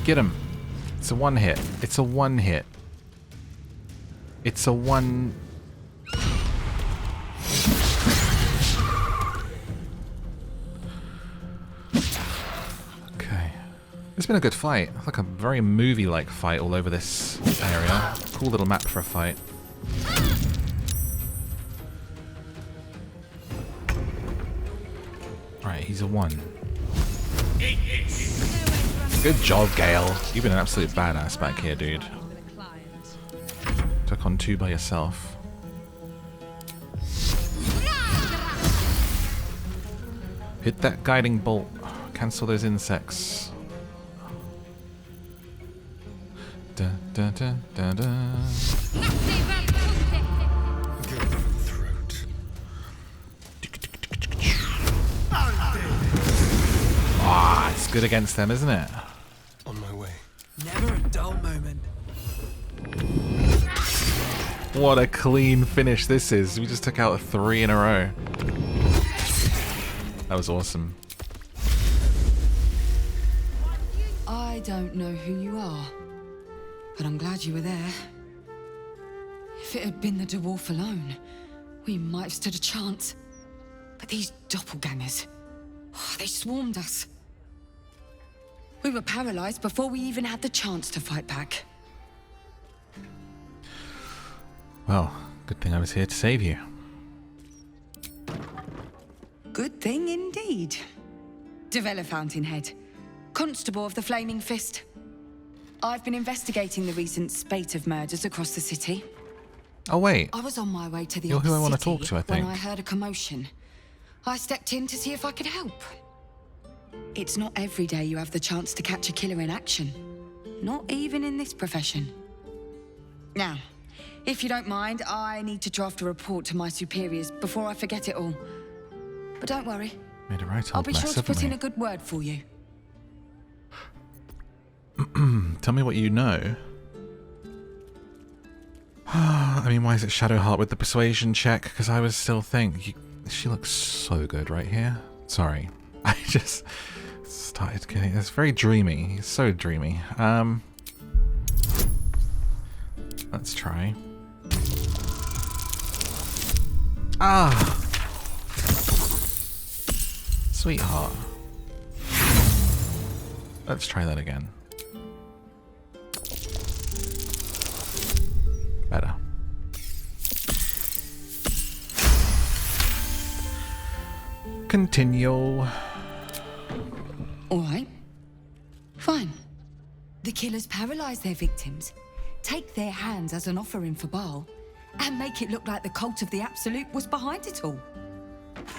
A: Get him! It's a one hit. It's a one hit. It's a one... Okay. This been a good fight. It's like a very movie-like fight all over this area. Cool little map for a fight. Right, he's a 1. Good job, Gale. You've been an absolute badass back here, dude. Took on 2 by yourself. Hit that guiding bolt. Cancel those insects. Da da da da da. Ah, it's good against them, isn't it?
D: On my way.
O: Never a dull moment.
A: What a clean finish this is. We just took out 3 in a row. That was awesome.
S: I don't know who you are, but I'm glad you were there. If it had been the dwarf alone, we might have stood a chance. But these doppelgangers, they swarmed us. We were paralyzed before we even had the chance to fight back.
A: Well, good thing I was here to save you.
S: Good thing indeed. Devella Fountainhead, Constable of the Flaming Fist. I've been investigating the recent spate of murders across the city.
A: Oh wait.
S: I was on my way to the
A: You're who I want to
S: city
A: talk to, I think.
S: when I heard a commotion. I stepped in to see if I could help. It's not every day you have the chance to catch a killer in action. Not even in this profession. Now, if you don't mind, I need to draft a report to my superiors before I forget it all. But don't worry.
A: Made a right
S: I'll
A: old
S: be
A: mess,
S: sure to put
A: haven't
S: in a good word for you.
A: we? Tell me what you know. I mean, why is it Shadowheart with the persuasion check? Because I was still thinking... She looks so good right here. Sorry. I just started getting... It's very dreamy. It's so dreamy. Let's try. Ah! Sweetheart. Let's try that again. Better. Continue.
S: All right. Fine. The killers paralyze their victims, take their hands as an offering for Baal, and make it look like the cult of the Absolute was behind it all.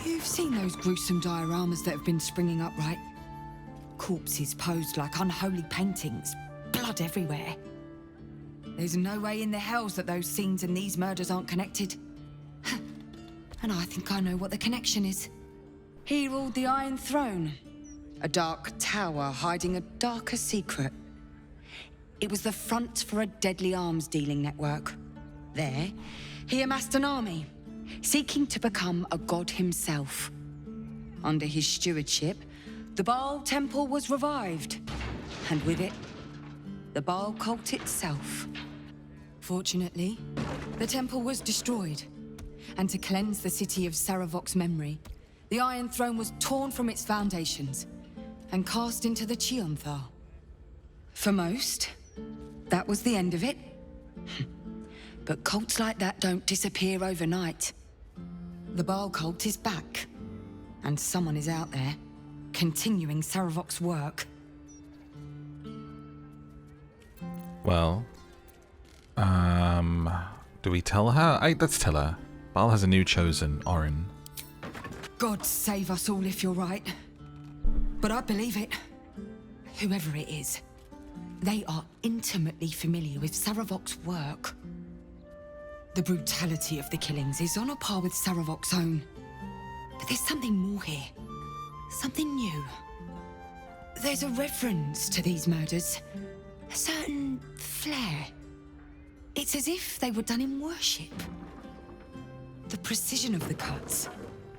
S: You've seen those gruesome dioramas that have been springing up, right? Corpses posed like unholy paintings, blood everywhere. There's no way in the hells that those scenes and these murders aren't connected. And I think I know what the connection is. He ruled the Iron Throne, a dark tower hiding a darker secret. It was the front for a deadly arms dealing network. There, he amassed an army, seeking to become a god himself. Under his stewardship, the Baal Temple was revived, and with it, the Baal cult itself. Fortunately, the temple was destroyed, and to cleanse the city of Sarevok's memory, the Iron Throne was torn from its foundations and cast into the Chionthar. For most, that was the end of it. But cults like that don't disappear overnight. The Baal cult is back, and someone is out there, continuing Sarevok's work.
A: Well, do we tell her? Let's tell her. Baal has a new chosen, Orin.
S: God save us all if you're right. But I believe it. Whoever it is, they are intimately familiar with Sarevok's work. The brutality of the killings is on a par with Sarevok's own. But there's something more here. Something new. There's a reference to these murders. A certain flair. It's as if they were done in worship. The precision of the cuts.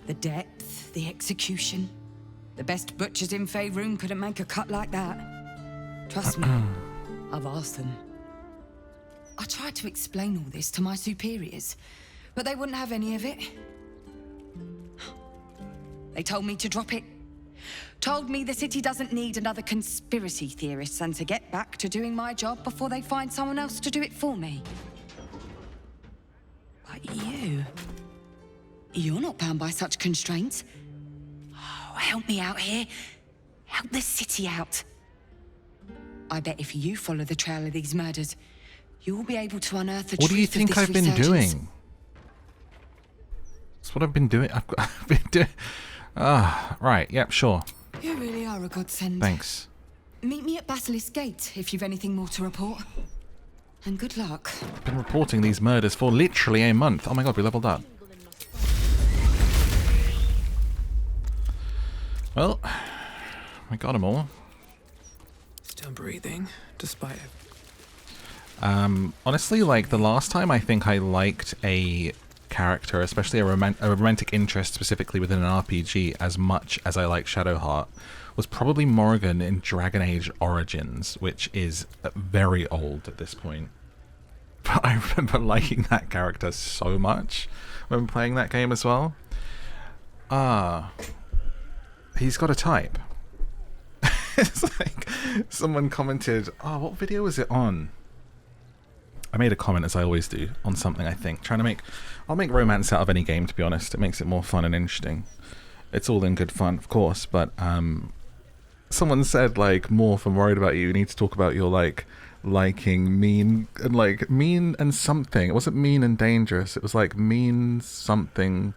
S: The depth, the execution. The best butchers in Faerun couldn't make a cut like that. Trust me, I've asked them. I tried to explain all this to my superiors, but they wouldn't have any of it. They told me to drop it, Told me the city doesn't need another conspiracy theorist and to get back to doing my job before they find someone else to do it for me. But you're not bound by such constraints. Oh, help me out here. Help the city out. I bet if you follow the trail of these murders, you'll be able to unearth the truth.
A: What do you think I've been doing? That's what I've been doing. I've been doing. Right. Yep. Sure.
S: You really are a godsend.
A: Thanks.
S: Meet me at Basilisk Gate if you've anything more to report. And good luck.
A: I've been reporting these murders for literally a month. Oh my god, we leveled up. Well, we got them all.
O: Still breathing, despite it.
A: Honestly, like, the last time I think I liked a character, especially a romantic interest specifically within an RPG, as much as I like Shadowheart, was probably Morrigan in Dragon Age Origins, which is very old at this point. But I remember liking that character so much when playing that game as well. He's got a type. It's like someone commented, oh, what video was it on? I made a comment, as I always do, on something, I think. I'll make romance out of any game, to be honest. It makes it more fun and interesting. It's all in good fun, of course, but someone said, like, Morph, I'm worried about you. You need to talk about your, like, liking mean and something. It wasn't mean and dangerous. It was, like, mean something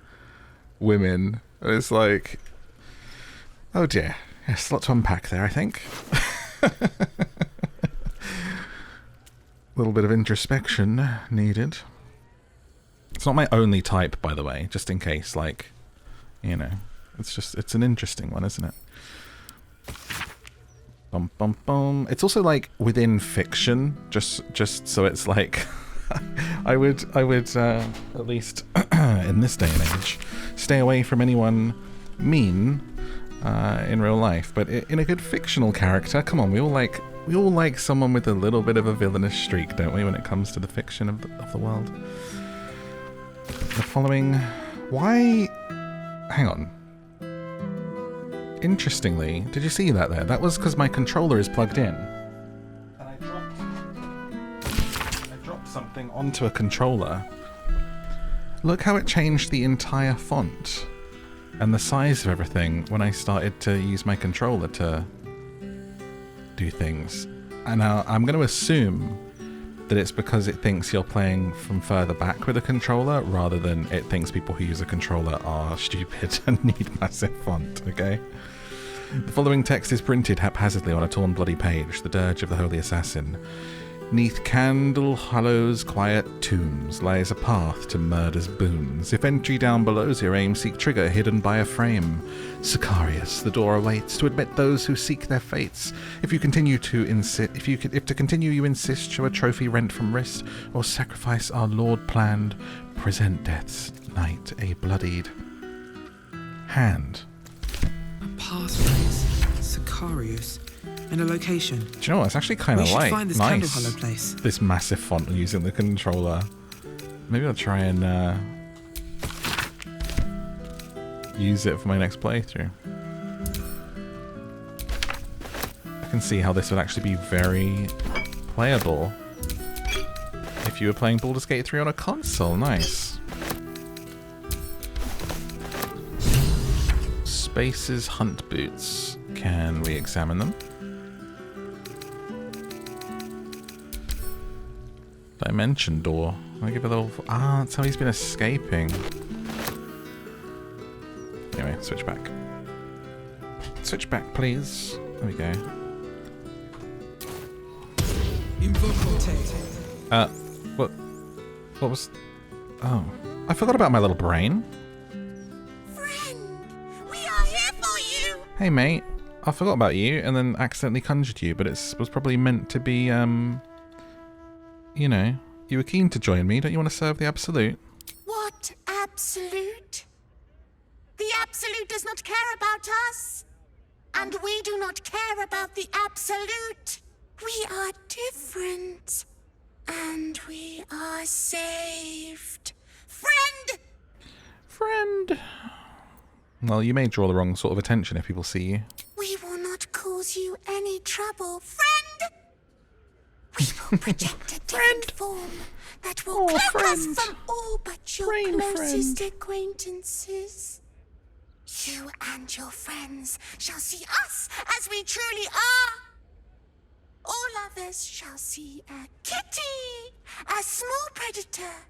A: women. And it's like, oh dear. Yes, a lot to unpack there, I think. A little bit of introspection needed. It's not my only type, by the way, just in case, like, you know, it's an interesting one, isn't it? Bum bum bum. It's also like within fiction, just so it's like I would at least in this day and age stay away from anyone mean in real life, but in a good fictional character, come on, we all like someone with a little bit of a villainous streak, don't we, when it comes to the fiction of the world. The following... Why... Hang on. Interestingly, did you see that there? That was because my controller is plugged in. And I dropped something onto a controller. Look how it changed the entire font and the size of everything when I started to use my controller to do things. And I'm going to assume that it's because it thinks you're playing from further back with a controller rather than it thinks people who use a controller are stupid and need massive font, okay? The following text is printed haphazardly on a torn bloody page, the dirge of the holy assassin. Neath Candle Hollow's quiet tombs lies a path to murder's boons. If entry down below's your aim, seek trigger hidden by a frame. Sicarius, the door awaits to admit those who seek their fates. If to continue you insist, show a trophy rent from wrist, or sacrifice our Lord planned, present death's night a bloodied hand.
O: A passphrase, Sicarius. And a location.
A: Do you know what? It's actually kind of like
O: find this
A: nice.
O: Candle Hollow place.
A: This massive font using the controller. Maybe I'll try and use it for my next playthrough. I can see how this would actually be very playable if you were playing Baldur's Gate 3 on a console. Nice. Space's hunt boots. Can we examine them? Dimension door. I'll give it a little... Ah, that's how he's been escaping. Anyway, switch back. Switch back, please. There we go. What was... Oh. I forgot about my little brain.
K: Friend, we are here for you.
A: Hey, mate. I forgot about you and then accidentally conjured you, but it was probably meant to be, you know, you were keen to join me. Don't you want to serve the Absolute?
K: What Absolute? The Absolute does not care about us. And we do not care about the Absolute. We are different. And we are saved. Friend!
A: Friend. Well, you may draw the wrong sort of attention if people see you.
K: We will not cause you any trouble, friend. We will project a different form that will cloak us from all but your closest acquaintances. You and your friends shall see us as we truly are. All others shall see a kitty, a small predator,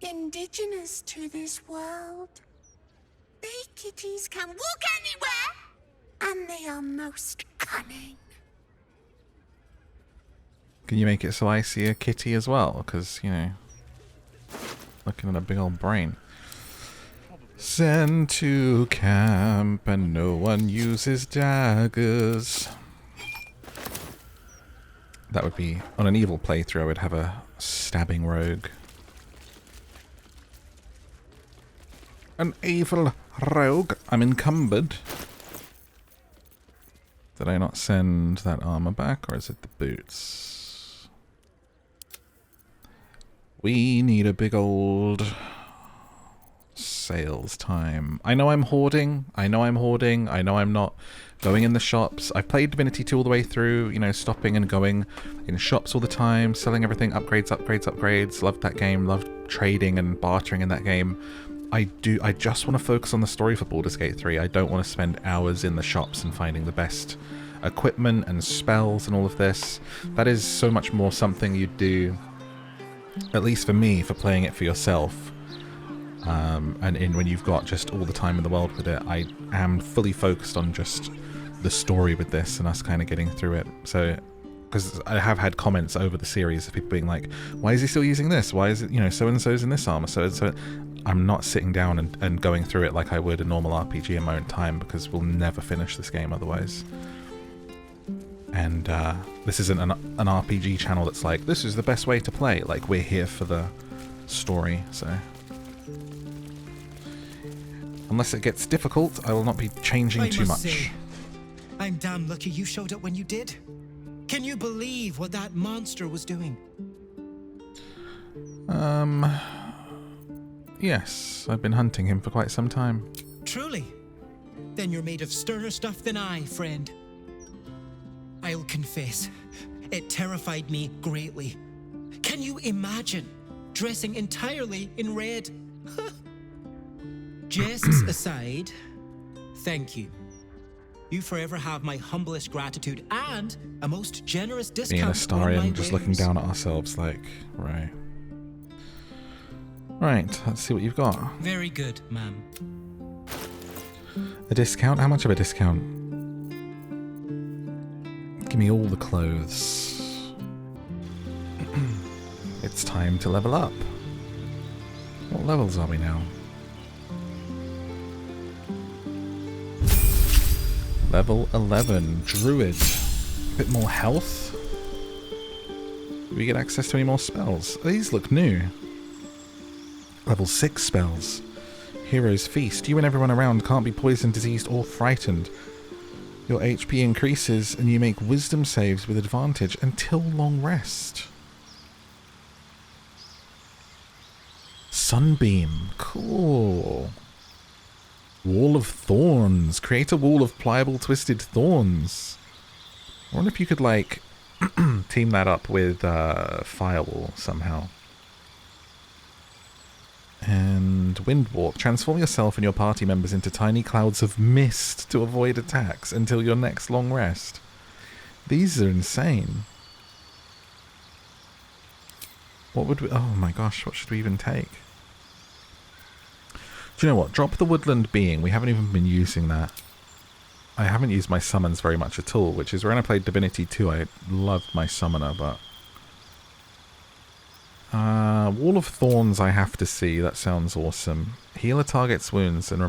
K: indigenous to this world. They kitties can walk anywhere, and they are most cunning.
A: Can you make it so I see a kitty as well? Because, you know, looking at a big old brain. Send to camp and no one uses daggers. That would be, on an evil playthrough, I would have a stabbing rogue. An evil rogue? I'm encumbered. Did I not send that armor back, or is it the boots? We need a big old sales time. I know I'm hoarding. I know I'm not going in the shops. I've played Divinity 2 all the way through, you know, stopping and going in shops all the time, selling everything, upgrades. Loved that game, loved trading and bartering in that game. I just want to focus on the story for Baldur's Gate 3. I don't want to spend hours in the shops and finding the best equipment and spells and all of this. That is so much more something you do, at least for me, for playing it for yourself. And when you've got just all the time in the world with it, I am fully focused on just the story with this and us kind of getting through it. So, because I have had comments over the series of people being like, why is he still using this? Why is it, you know, so-and-so's in this armor? So I'm not sitting down and going through it like I would a normal RPG in my own time, because we'll never finish this game otherwise. And this isn't an RPG channel that's like, this is the best way to play. Like, we're here for the story, so... Unless it gets difficult, I will not be changing too much.
T: Say, I'm damn lucky you showed up when you did. Can you believe what that monster was doing?
A: Yes, I've been hunting him for quite some time.
T: Truly? Then you're made of sterner stuff than I, friend. I'll confess, it terrified me greatly. Can you imagine dressing entirely in red? Jests aside, thank you. You forever have my humblest gratitude and a most generous discount.
A: Being Astarian, just looking down at ourselves like, right. Right, let's see what you've got.
T: Very good, ma'am.
A: A discount? How much of a discount? Give me all the clothes. It's time to level up. What levels are we now? Level 11, Druid. A bit more health. Do we get access to any more spells? Oh, these look new. Level 6 spells. Hero's Feast. You and everyone around can't be poisoned, diseased, or frightened. Your HP increases and you make wisdom saves with advantage until long rest. Sunbeam. Cool. Wall of Thorns. Create a wall of pliable, twisted thorns. I wonder if you could, like, team that up with Firewall somehow. And Wind Walk. Transform yourself and your party members into tiny clouds of mist to avoid attacks until your next long rest. These are insane. What would we... Oh my gosh, what should we even take? Do you know what? Drop the Woodland Being. We haven't even been using that. I haven't used my summons very much at all, which is when I played Divinity 2, I loved my summoner, but... Wall of Thorns I have to see. That sounds awesome. Heal a target's wounds and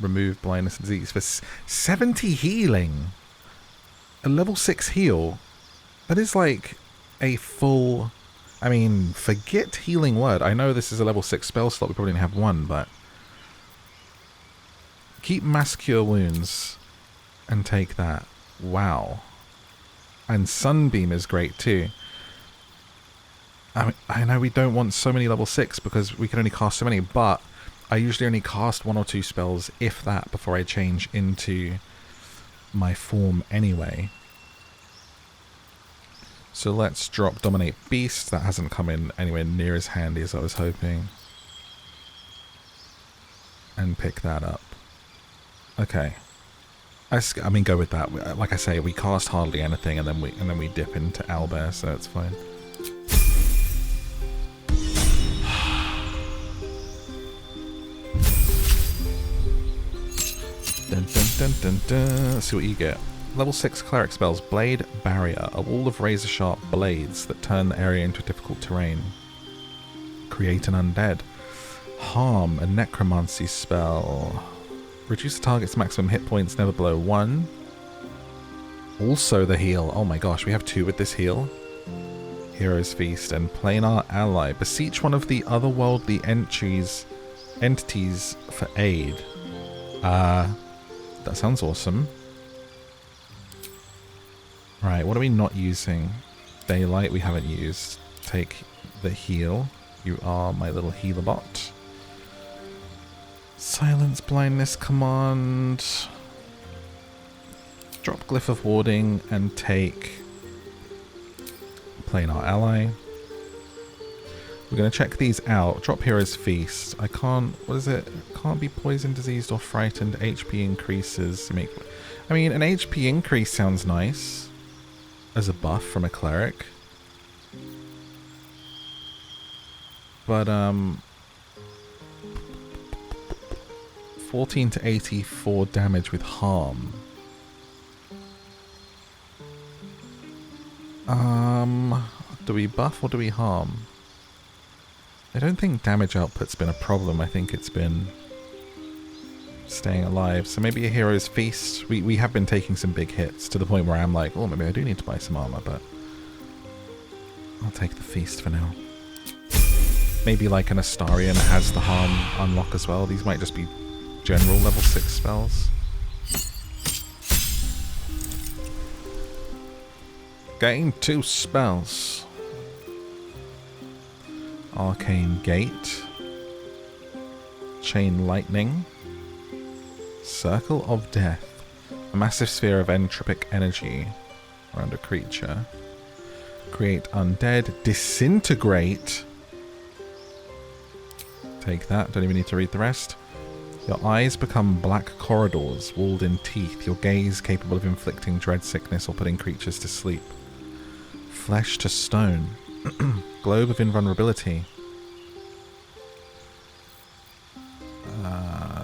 A: remove blindness and disease for 70 healing. A level 6 heal. That is like a full... I mean, forget Healing Word. I know this is a level 6 spell slot. We probably only have one, but... Keep Mass Cure Wounds and take that. Wow. And Sunbeam is great too. I know we don't want so many level 6 because we can only cast so many, but I usually only cast 1 or 2 spells, if that, before I change into my form anyway. So let's drop Dominate Beast. That hasn't come in anywhere near as handy as I was hoping. And pick that up. Okay. I mean, go with that. Like I say, we cast hardly anything, and then we dip into owlbear, so it's fine. Dun, dun, dun, dun, dun. Let's see what you get. Level 6 cleric spells. Blade Barrier. A wall of razor-sharp blades that turn the area into difficult terrain. Create an undead. Harm. A necromancy spell. Reduce the target's maximum hit points never below 1. Also the heal. Oh my gosh, we have 2 with this heal. Hero's Feast and Planar Ally. Beseech one of the otherworldly entities for aid. That sounds awesome. Right, what are we not using? Daylight we haven't used. Take the heal. You are my little healer bot. Silence Blindness command. Drop Glyph of Warding and take Planar Ally. We're going to check these out. Drop Hero's Feast. I can't... What is it? Can't be poisoned, diseased, or frightened. HP increases. I mean, an HP increase sounds nice. As a buff from a cleric. But, 14 to 84 damage with harm. Do we buff or do we harm? I don't think damage output's been a problem. I think it's been staying alive. So maybe a Hero's Feast. We have been taking some big hits to the point where I'm like, oh, maybe I do need to buy some armor, but I'll take the Feast for now. Maybe like an Astarion has the harm unlock as well. These might just be general level 6 spells. Gain 2 spells. Arcane Gate. Chain Lightning. Circle of Death. A massive sphere of entropic energy around a creature. Create undead. Disintegrate. Take that. Don't even need to read the rest. Your eyes become black corridors, walled in teeth. Your gaze capable of inflicting dread sickness or putting creatures to sleep. Flesh to stone. Globe of invulnerability.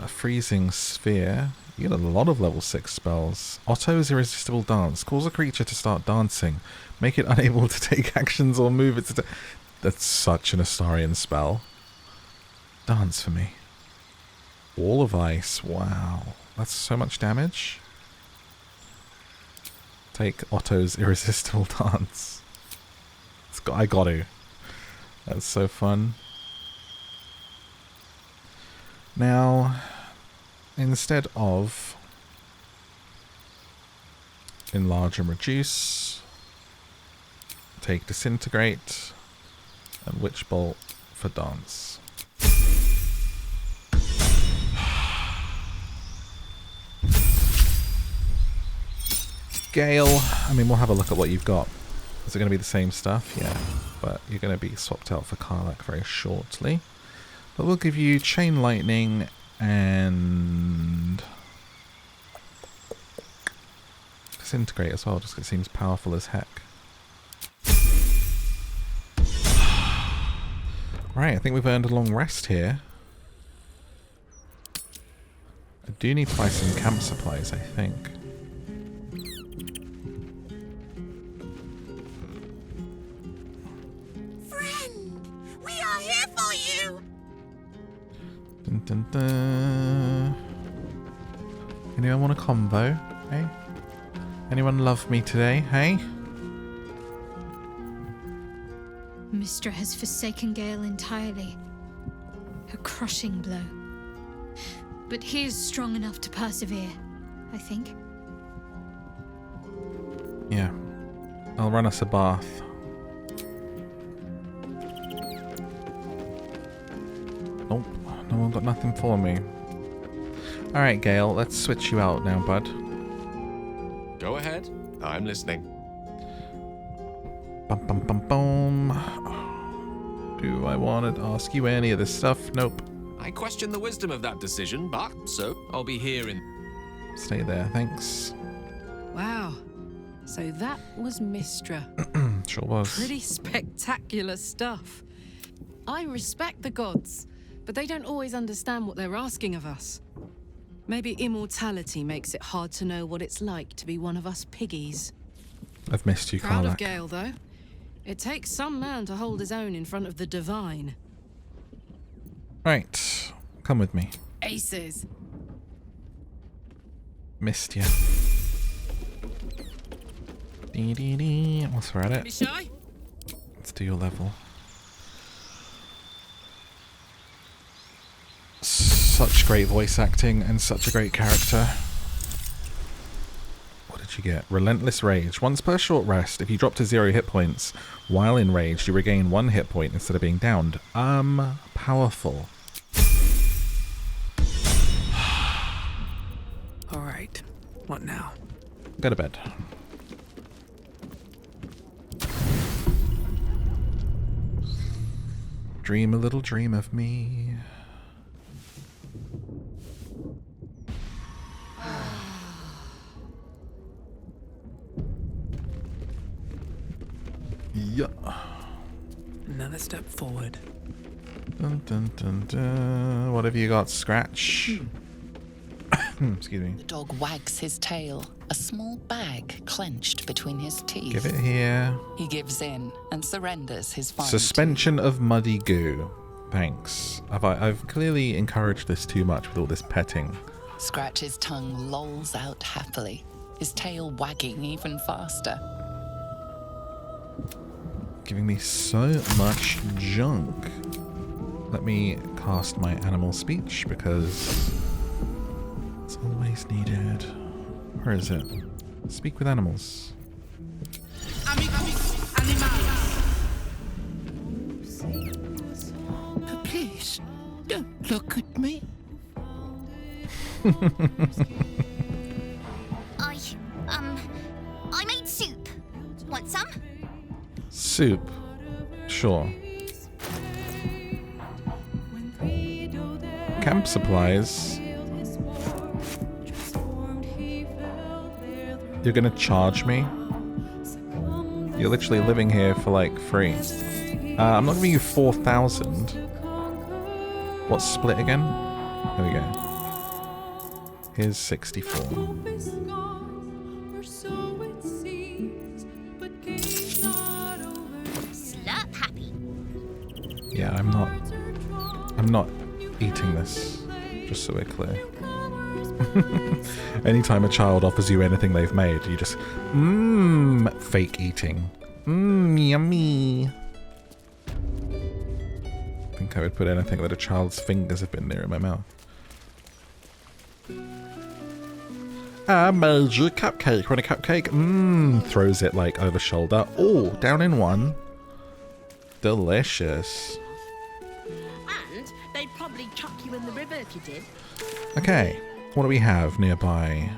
A: Freezing sphere. You get a lot of level 6 spells. Otto's irresistible dance. Cause a creature to start dancing. Make it unable to take actions or move its... That's such an Astarion spell. Dance for me. Wall of ice. Wow. That's so much damage. Take Otto's irresistible dance. I got to. That's so fun. Now, instead of enlarge and reduce, take disintegrate and witch bolt for dance. Gale, I mean, we'll have a look at what you've got. Is it going to be the same stuff? Yeah, but you're going to be swapped out for Karlach very shortly. But we'll give you Chain Lightning and Disintegrate as well, just because it seems powerful as heck. Right, I think we've earned a long rest here. I do need to buy some camp supplies, I think. Dun, dun, dun. Anyone want a combo? Hey? Anyone love me today? Hey?
I: Mystra has forsaken Gale entirely. A crushing blow. But he is strong enough to persevere, I think.
A: Yeah. I'll run us a bath. Nope. No one got got nothing for me. Alright, Gale, let's switch you out now, bud.
E: Go ahead. I'm listening.
A: Bum bum bum bum. Do I want to ask you any of this stuff? Nope.
E: I question the wisdom of that decision, but so I'll be here in...
A: Stay there, thanks.
U: Wow. So that was Mystra.
A: Sure was.
U: Pretty spectacular stuff. I respect the gods, but they don't always understand what they're asking of us. Maybe immortality makes it hard to know what it's like to be one of us piggies.
A: I've missed you,
U: Proud of
A: Karlach.
U: Gale, though. It takes some man to hold his own in front of the divine.
A: Right, come with me.
U: Aces.
A: Missed ya. Dee dee dee. Whilst we're at it,
U: Be shy?
A: let's do your level. Such great voice acting and such a great character. What did you get? Relentless Rage. Once per short rest, if you drop to 0 hit points while enraged, you regain 1 hit point instead of being downed. Powerful.
O: Alright, what now?
A: Go to bed. Dream a little dream of me. Yeah.
O: Another step forward.
A: Dun, dun, dun, dun. What have you got, Scratch? Excuse me.
H: The dog wags his tail, a small bag clenched between his teeth.
A: Give it here.
H: He gives in and surrenders his final
A: Suspension of muddy goo. Thanks. I've clearly encouraged this too much with all this petting.
H: Scratch's tongue lolls out happily, his tail wagging even faster.
A: Giving me so much junk. Let me cast my animal speech because it's always needed. Where is it? Speak with animals.
N: Please, don't look at me.
K: I made soup. Want some?
A: Soup. Sure. Camp supplies. You're gonna charge me? You're literally living here for like free. I'm not giving you 4,000. What's split again? There we go. Here's 64.
K: Slurp happy.
A: Yeah, I'm not eating this, just so we're clear. Anytime a child offers you anything they've made, you just, fake eating. Yummy. I think I would put anything that a child's fingers have been near in my mouth. I made you a cupcake. Want a cupcake? Throws it like over shoulder. Oh, down in one. Delicious.
C: And they'd probably chuck you in the river if you did.
A: Okay, what do we have nearby?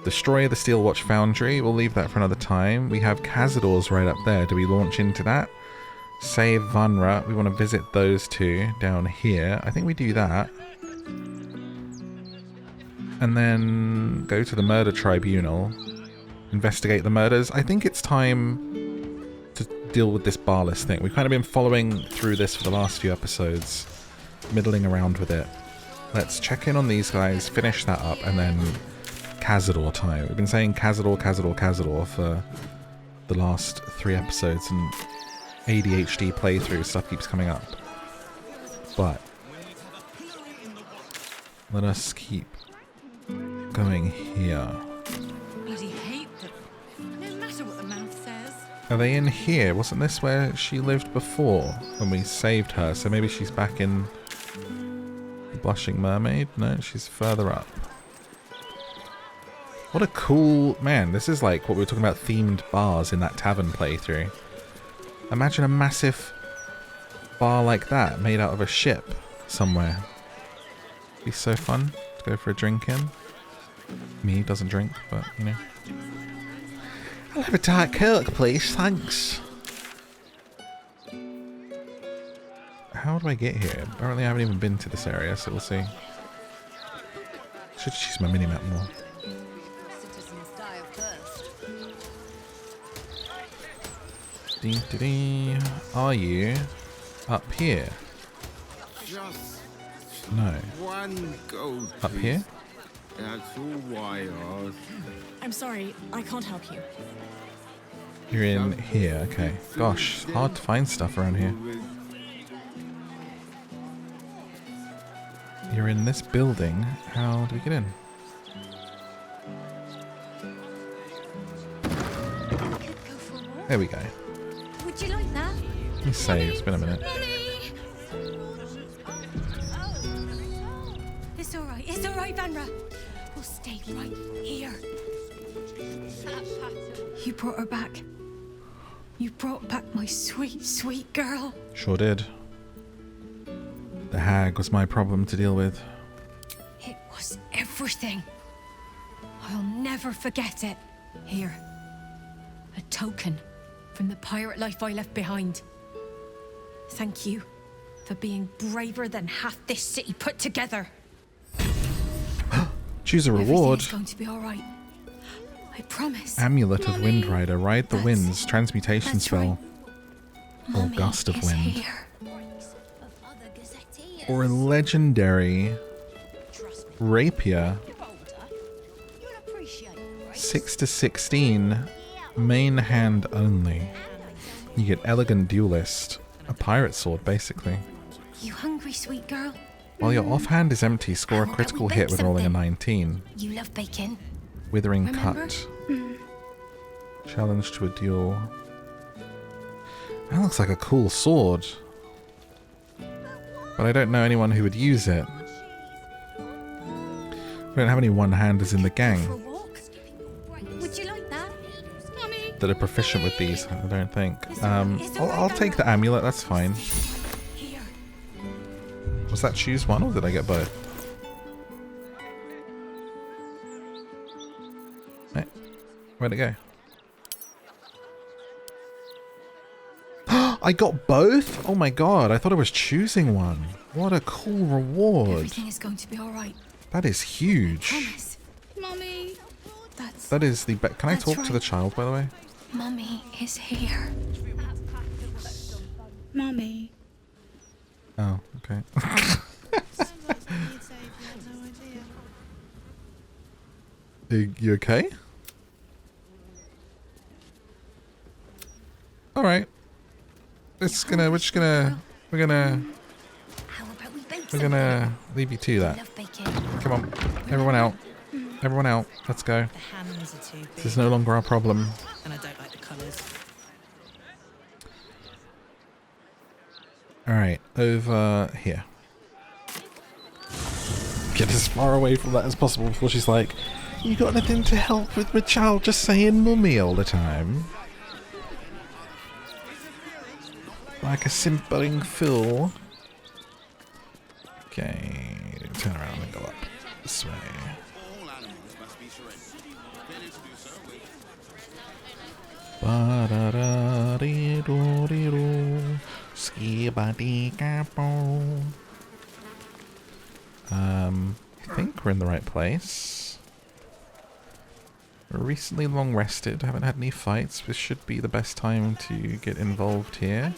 A: Destroy the Steelwatch Foundry. We'll leave that for another time. We have Cazador's right up there. Do we launch into that? Save Vanra. We want to visit those two down here. I think we do that. And then go to the Murder Tribunal. Investigate the murders. I think it's time to deal with this Barless thing. We've kind of been following through this for the last few episodes. Middling around with it. Let's check in on these guys, finish that up, and then Cazador time. We've been saying Cazador, Cazador, Cazador for the last 3 episodes, and ADHD playthrough stuff keeps coming up. But let us keep going here.
R: Bloody hate them. No matter what the mouth says.
A: Are they in here? Wasn't this where she lived before when we saved her? So maybe she's back in the Blushing Mermaid? No, she's further up. What a cool... Man, this is like what we were talking about, themed bars in that tavern playthrough. Imagine a massive bar like that made out of a ship somewhere. Be so fun to go for a drink in. Me doesn't drink, but you know. I'll have a Diet Coke, please. Thanks. How do I get here? Apparently I haven't even been to this area, so we'll see. Should use my mini-map more. Are you up here? No. Up here?
G: That's all I ask.
V: I'm sorry, I can't help you.
A: You're in here, okay. Gosh, hard to find stuff around here. You're in this building. How do we get in? There we go.
Q: Would you like that?
A: Let me save. It's been a minute.
Q: It's all right, Vanra. We'll stay right here. You brought her back. You brought back my sweet, sweet girl.
A: Sure did. The hag was my problem to deal with.
Q: It was everything. I'll never forget it. Here. A token from the pirate life I left behind. Thank you for being braver than half this city put together.
A: Choose a reward.
Q: Everything's going to be all right. I promise.
A: Amulet of Wind Rider. Ride the winds. Transmutation spell. Or
Q: Mommy
A: gust of
Q: is
A: wind.
Q: here.
A: Or a legendary rapier. 6 to 16. Main hand only. You get elegant duelist. A pirate sword, basically.
Q: You hungry, sweet girl?
A: While your offhand is empty, score a critical hit with rolling a 19.
Q: You love bacon.
A: Withering
Q: Remember?
A: cut. Challenge to a duel. That looks like a cool sword. But I don't know anyone who would use it. We don't have any one-handers in the gang
Q: Would you like that? Mommy.
A: that are proficient with these, I don't think. I'll take the amulet, that's fine. Was that choose one, or did I get both? Hey, where'd it go? I got both? Oh my god, I thought I was choosing one. What a cool reward.
Q: Everything is going to be all right.
A: That is huge.
Q: Promise. Mommy.
A: That is the best. Can I talk to the child, by the way?
Q: Mommy is here.
V: Mommy.
A: Oh, okay. You okay? Alright. We're just gonna leave you to that. Come on. Everyone out. Everyone out. Let's go. This is no longer our problem.
B: And I don't like the colours.
A: Alright, over here. Get as far away from that as possible before she's like, you got anything to help with my child just saying mummy all the time? Like a simpering fool. Okay, turn around and go up this way. I think we're in the right place. We're recently long rested, haven't had any fights. This should be the best time to get involved here.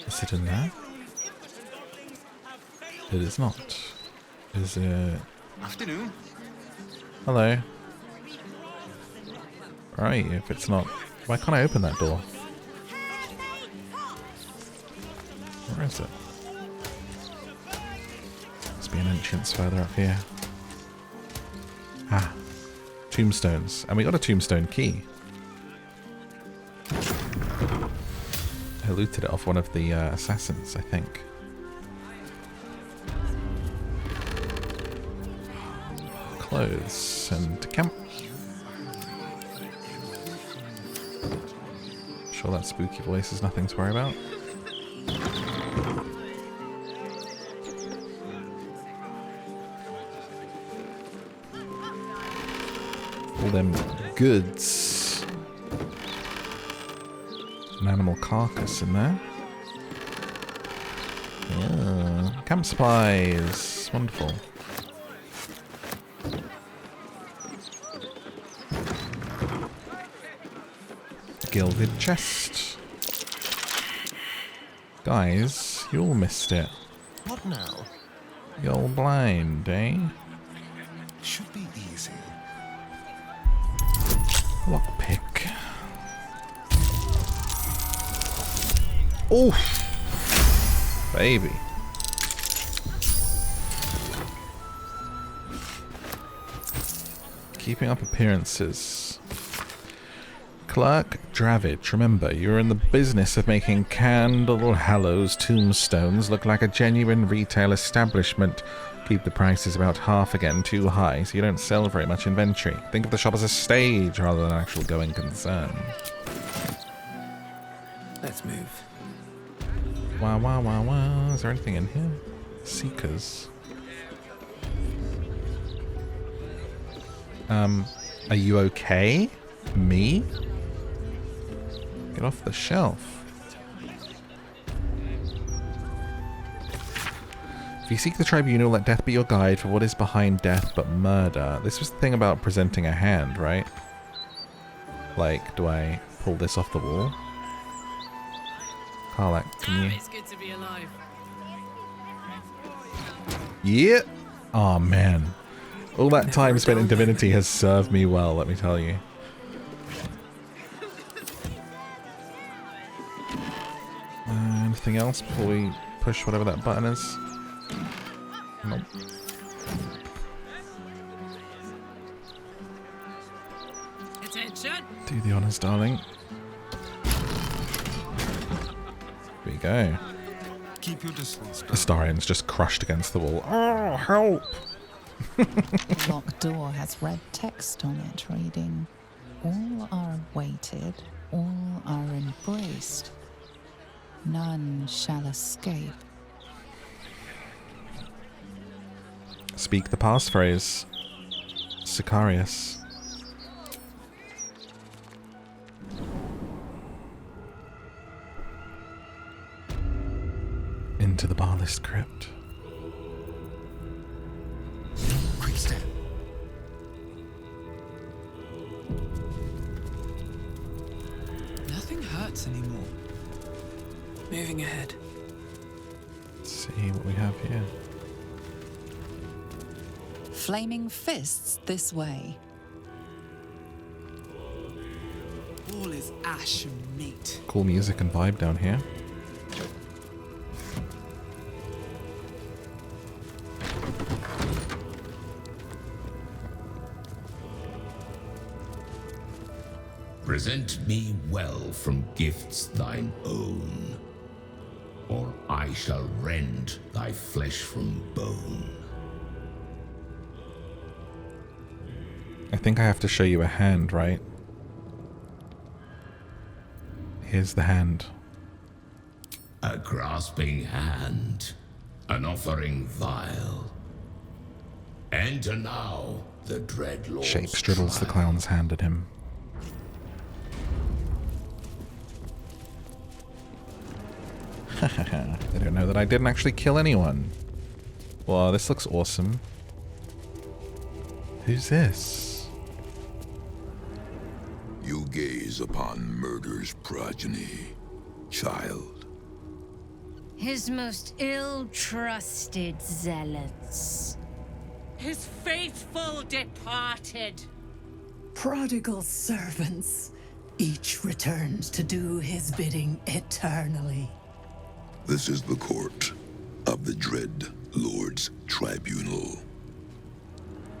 A: Is it in there? It is not. Is it?
D: Afternoon.
A: Hello. Where are you? If it's not, why can't I open that door? Where is it? Must be an entrance further up here. Ah, tombstones, and we got a tombstone key. I looted it off one of the assassins, I think. Clothes and camp. sure that spooky voice is nothing to worry about. All them goods. An animal carcass in there. Yeah. Camp supplies. Wonderful. Gilded chest. Guys, you all missed it.
D: What now?
A: You're all blind, eh?
D: Should be easy.
A: Lockpick. Oof! Baby. Keeping up appearances. Clerk Dravage, remember, you're in the business of making Candle Hallows tombstones look like a genuine retail establishment. Keep the prices about half again, too high, so you don't sell very much inventory. Think of the shop as a stage rather than an actual going concern.
O: Let's move.
A: Wow, wow, wow, wow. Is there anything in here? Seekers. Are you okay? Me? Get off the shelf. If you seek the Tribunal, let death be your guide for what is behind death but murder. This was the thing about presenting a hand, right? Like, do I pull this off the wall? Karlak, can you?
U: It's good to be alive.
A: Yeah! Oh man. All that time spent in Divinity has served me well, let me tell you. Anything else before we push whatever that button is? Nope.
U: Attention.
A: Do the honors, darling. Here we go.
D: Keep your distance.
A: Astarian's just crushed against the wall. Oh, help!
H: The locked door has red text on it reading, "All are awaited, all are embraced. None shall escape."
A: Speak the passphrase. SICARIUS. Into the Barlist Crypt.
D: Quick step.
O: Nothing hurts anymore. Moving ahead.
A: Let's see what we have here.
H: Flaming fists this way.
O: All is ash and meat.
A: Cool music and vibe down here.
J: Present me well from gifts thine own, or I shall rend thy flesh from bone.
A: I think I have to show you a hand, right? Here's the hand.
J: A grasping hand, an offering vile. Enter now the dread Lord's
A: Shape striddles the clown's hand at him. They don't know that I didn't actually kill anyone. Wow, this looks awesome. Who's this?
M: You gaze upon murder's progeny, child.
Q: His most ill-trusted zealots.
W: His faithful departed.
X: Prodigal servants, each returns to do his bidding eternally.
M: This is the court of the dread Lord's Tribunal.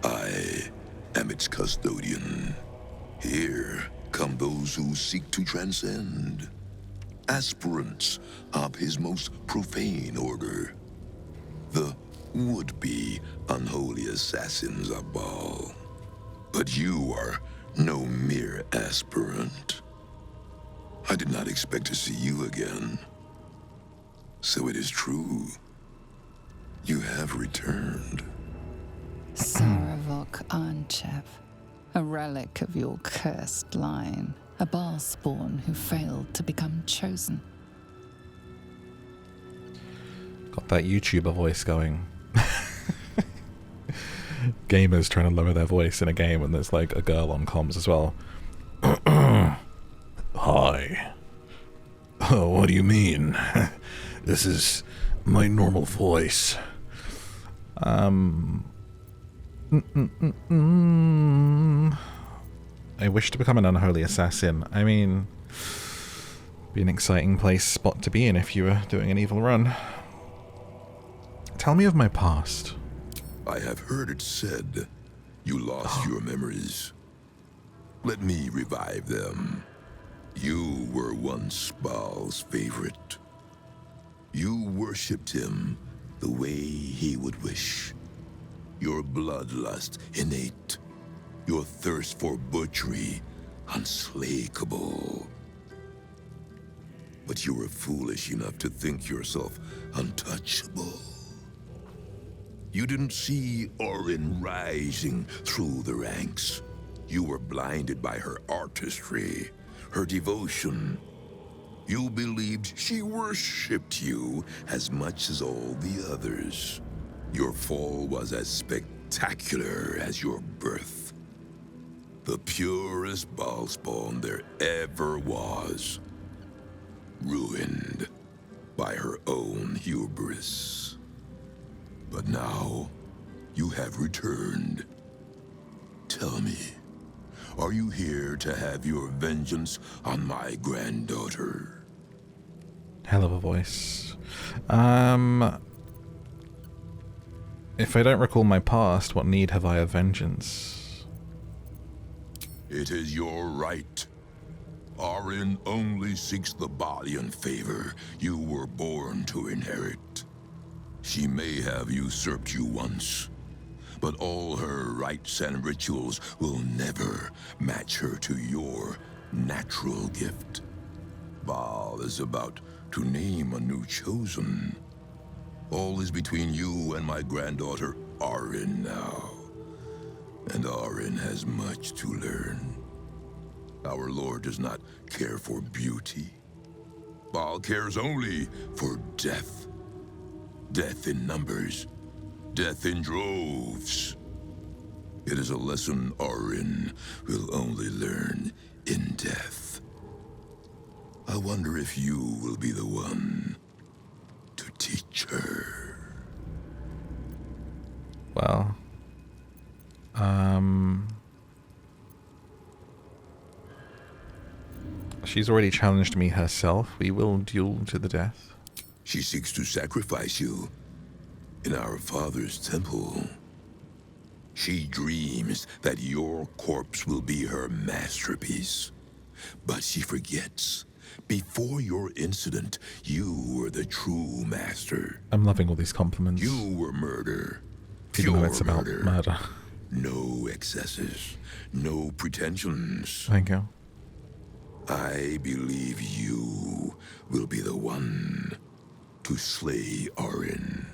M: I am its custodian. Here come those who seek to transcend. Aspirants of his most profane order. The would-be unholy assassins of Baal. But you are no mere aspirant. I did not expect to see you again. So it is true. You have returned.
H: Sarevok Anchev, a relic of your cursed line, a Baal spawn who failed to become chosen.
A: Got that YouTuber voice going. Gamers trying to lower their voice in a game when there's like a girl on comms as well. Hi. Oh, what do you mean? This is my normal voice. I wish to become an unholy assassin. I mean, be an exciting spot to be in if you were doing an evil run. Tell me of my past.
M: I have heard it said you lost your memories. Let me revive them. You were once Baal's favorite. You worshipped him the way he would wish. Your bloodlust innate. Your thirst for butchery unslakable. But you were foolish enough to think yourself untouchable. You didn't see Orin rising through the ranks. You were blinded by her artistry, her devotion. You believed she worshipped you as much as all the others. Your fall was as spectacular as your birth. The purest Baalspawn there ever was. Ruined by her own hubris. But now, you have returned. Tell me, are you here to have your vengeance on my granddaughter?
A: Hell of a voice. If I don't recall my past, what need have I of vengeance?
M: It is your right. Orin only seeks the body and favor you were born to inherit. She may have usurped you once, but all her rites and rituals will never match her to your natural gift. Baal is about to name a new chosen. All is between you and my granddaughter, Orin, now. And Orin has much to learn. Our Lord does not care for beauty. Baal cares only for death. Death in numbers. Death in droves. It is a lesson Orin will only learn in death. I wonder if you will be the one to teach her.
A: Well, she's already challenged me herself. We will duel to the death.
M: She seeks to sacrifice you in our father's temple. She dreams that your corpse will be her masterpiece. But she forgets, before your incident, you were the true master.
A: I'm loving all these compliments.
M: You were murder.
A: Even
M: Pure
A: though it's about murder.
M: No excesses. No pretensions.
A: Thank you.
M: I believe you will be the one to slay Orin.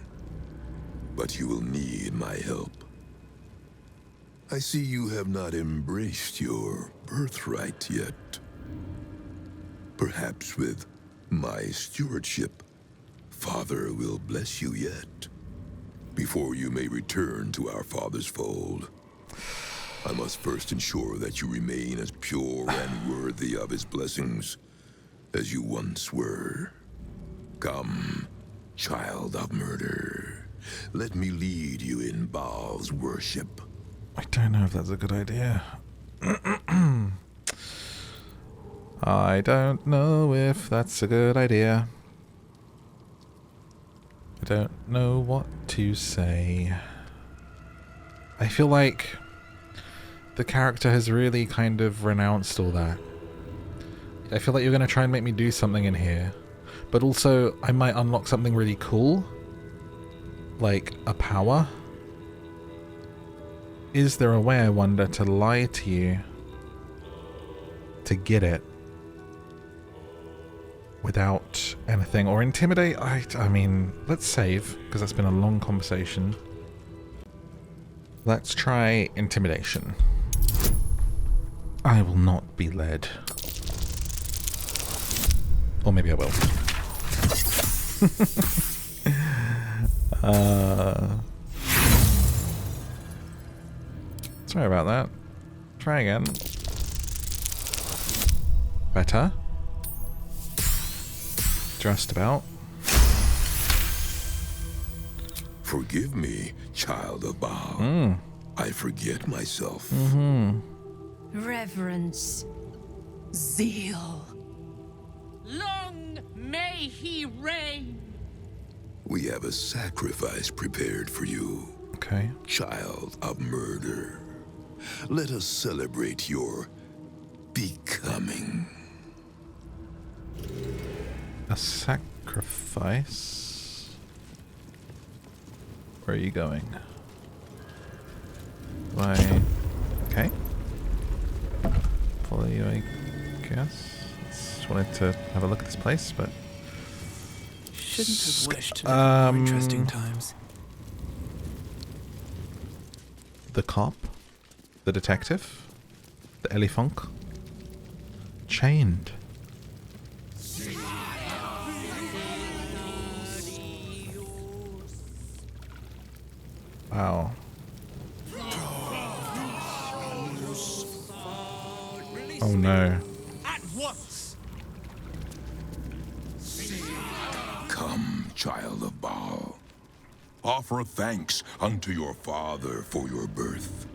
M: But you will need my help. I see you have not embraced your birthright yet. Perhaps with my stewardship, Father will bless you yet, before you may return to our Father's fold. I must first ensure that you remain as pure and worthy of his blessings as you once were. Come, child of murder. Let me lead you in Baal's worship.
A: I don't know if that's a good idea. I don't know if that's a good idea. I don't know what to say. I feel like the character has really kind of renounced all that. I feel like you're going to try and make me do something in here. But also, I might unlock something really cool. Like a power. Is there a way, I wonder, to lie to you to get it? without anything. Or intimidate? I mean, let's save, because that's been a long conversation. Let's try intimidation. I will not be led. Or maybe I will. Sorry about that. Try again. Better. Just about.
M: Forgive me, child of Baal. I forget myself.
W: Reverence.
B: Zeal.
W: Long may he reign.
M: We have a sacrifice prepared for you.
A: Okay.
M: Child of murder. Let us celebrate your becoming.
A: A sacrifice? Where are you going? Why? Okay. Follow you, I guess. Just wanted to have a look at this place, but...
O: Shouldn't have wished to live in more interesting times.
A: The cop? The detective? The elephant? Chained. Wow. Oh no.
W: At once.
M: Come, child of Baal. Offer thanks unto your father for your birth,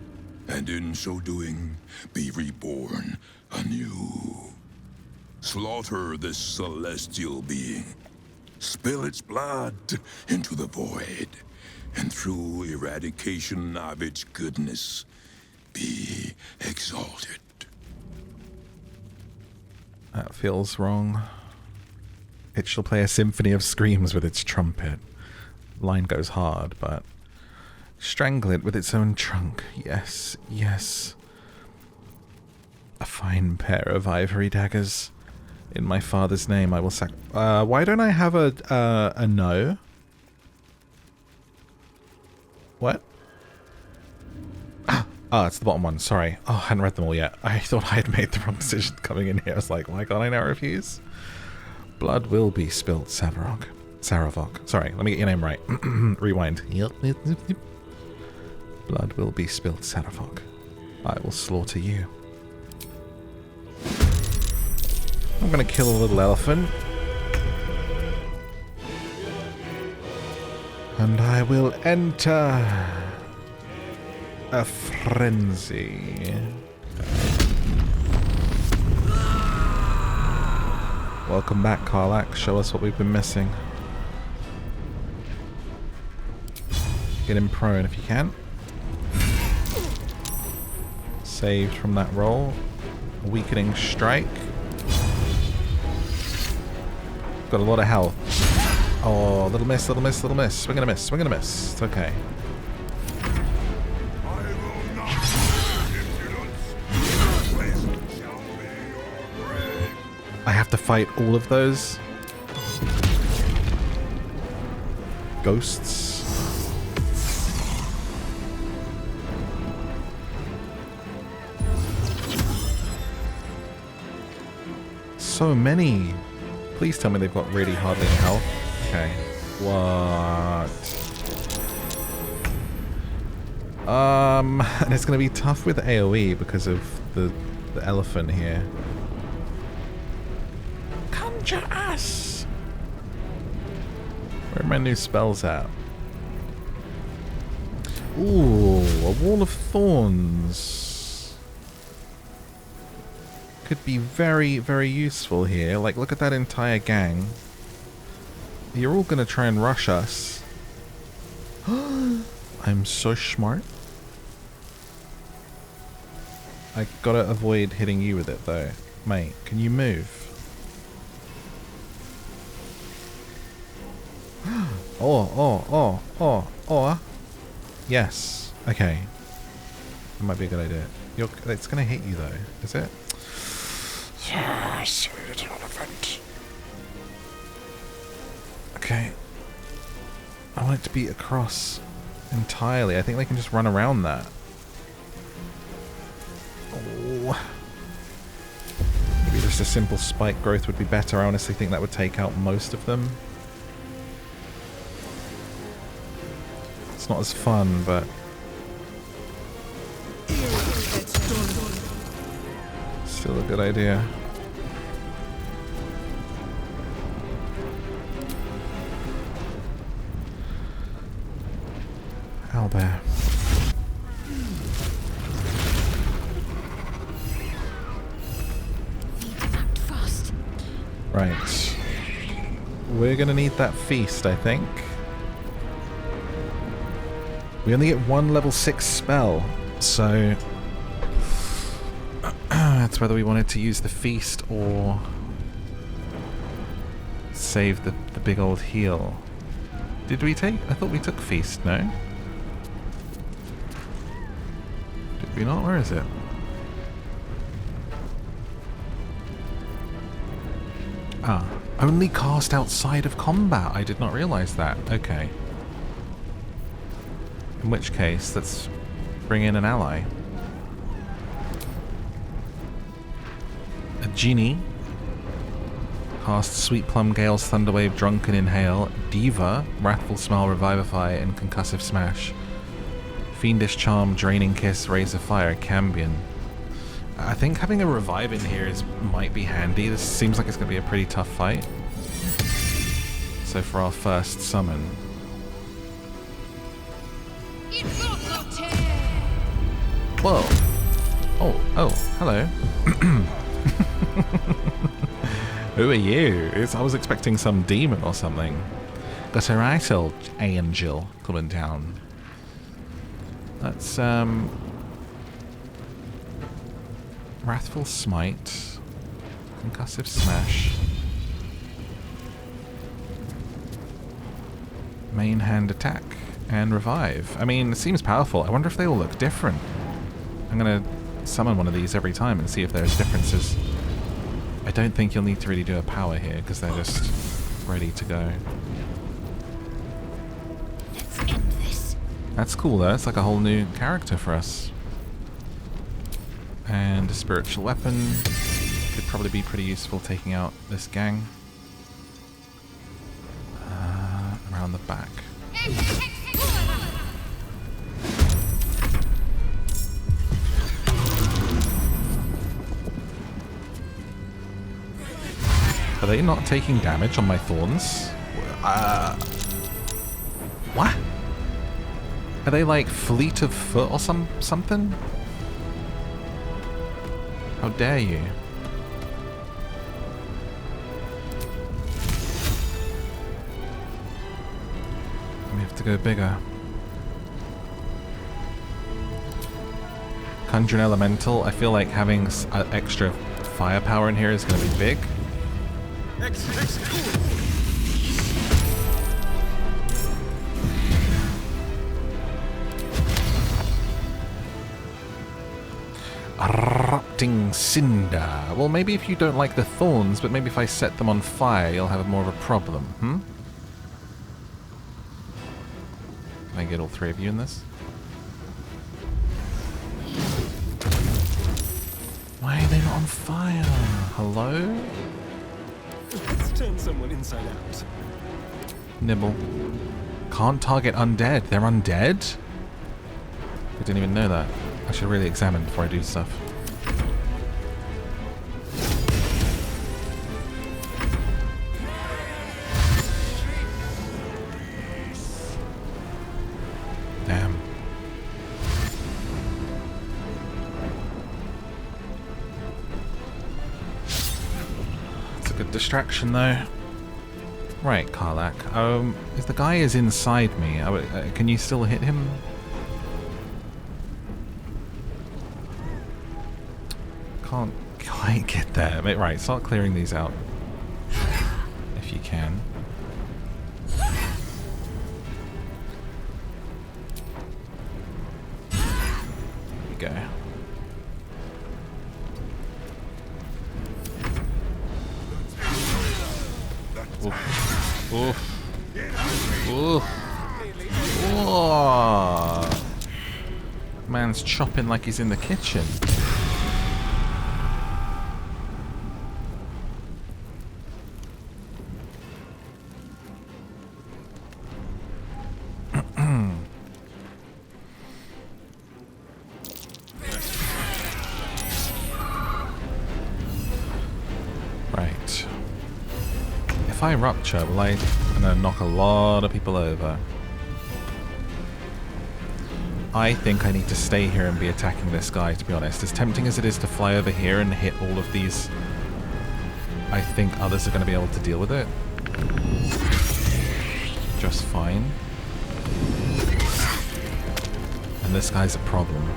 M: and in so doing, be reborn anew. Slaughter this celestial being. Spill its blood into the void, and through eradication of its goodness, be exalted.
A: That feels wrong. It shall play a symphony of screams with its trumpet. Line goes hard, but... strangle it with its own trunk. Yes, yes. A fine pair of ivory daggers. In my father's name I will why don't I have a no? What? Ah, it's the bottom one, sorry. Oh, I hadn't read them all yet. I thought I had made the wrong decision coming in here. I was like, why can't I now refuse? Blood will be spilt, Sarevok. Sorry, let me get your name right. Rewind. Blood will be spilt, Sarevok. I will slaughter you. I'm gonna kill a little elephant. And I will enter a frenzy. Welcome back, Karlak. Show us what we've been missing. Get him prone if you can. Saved from that roll. A weakening strike. Got a lot of health. Oh, little miss, little miss, little miss. Swing and a miss, swing and a miss. It's okay. I have to fight all of those ghosts. So many. Please tell me they've got really hardly any health. Okay. What? And it's gonna be tough with AoE because of the elephant here. Conjure us! Where are my new spells at? Ooh, a wall of thorns. Could be very, very useful here. Like, look at that entire gang. You're all gonna try and rush us. I'm so smart. I gotta avoid hitting you with it though. Mate, can you move? Oh. Yes. Okay. That might be a good idea. It's gonna hit you though, is it? Yes, little elephant. Okay. I want it to be across entirely. I think they can just run around that. Oh. Maybe just a simple spike growth would be better. I honestly think that would take out most of them. It's not as fun, but... still a good idea. Owlbear. Right. We're gonna need that feast, I think. We only get one level 6 spell, so... that's whether we wanted to use the feast or... save the big old heal. Did we take... I thought we took feast, no? Did we not? Where is it? Ah, only cast outside of combat. I did not realize that. Okay. In which case, let's bring in an ally. A genie. Cast Sweet Plum, Gale's Thunderwave, Drunken Inhale, Diva, Wrathful Smile, Revivify, and Concussive Smash. Fiendish Charm, Draining Kiss, Raise of Fire, Cambion. I think having a revive in here might be handy. This seems like it's going to be a pretty tough fight. So for our first summon. Whoa. Oh, hello. Who are you? I was expecting some demon or something. Got a right old angel coming down. Let's, Wrathful Smite, Concussive Smash, Main Hand Attack, and Revive. I mean, it seems powerful. I wonder if they all look different. I'm gonna summon one of these every time and see if there's differences. I don't think you'll need to really do a power here because they're just ready to go.
Q: Let's end this.
A: That's cool though. It's like a whole new character for us. And a spiritual weapon could probably be pretty useful taking out this gang. Around the back. Are they not taking damage on my thorns? What? Are they like fleet of foot or something? How dare you? We have to go bigger. Conjure an Elemental. I feel like having extra firepower in here is going to be big. Erupting Cinder. Well, maybe if you don't like the thorns, but maybe if I set them on fire, you'll have more of a problem, hmm? Can I get all three of you in this? Why are they not on fire? Hello?
D: Let's turn someone inside out.
A: Nibble. Can't target undead. They're undead? I didn't even know that. I should really examine before I do stuff. Damn. It's a good distraction though. Right, Karlak. If the guy is inside me, can you still hit him? Can't quite get there. Right, start clearing these out. If you can. There we go. Oof. Oof. Ooh. Whoa. Man's chopping like he's in the kitchen. Right. If I rupture, I'm gonna knock a lot of people over. I think I need to stay here and be attacking this guy, to be honest. As tempting as it is to fly over here and hit all of these, I think others are going to be able to deal with it just fine. And this guy's a problem.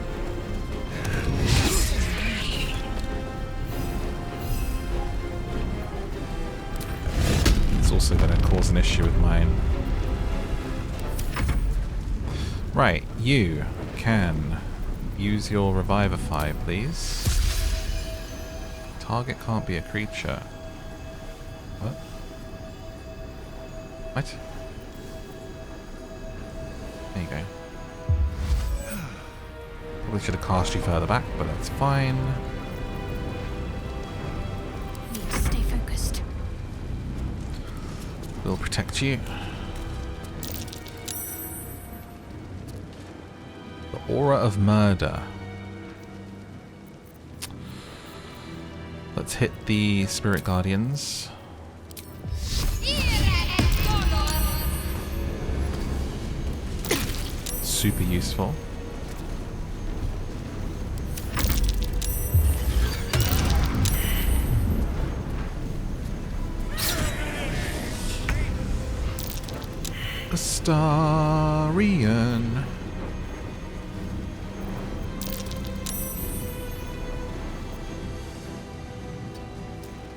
A: It's also going to cause an issue with mine. Right, you can use your Revivify, please. Target can't be a creature. What? What? There you go. Probably should have cast you further back, but that's fine.
Q: Need to stay focused.
A: We'll protect you. The Aura of Murder. Let's hit the Spirit Guardians. Super useful. Astarion.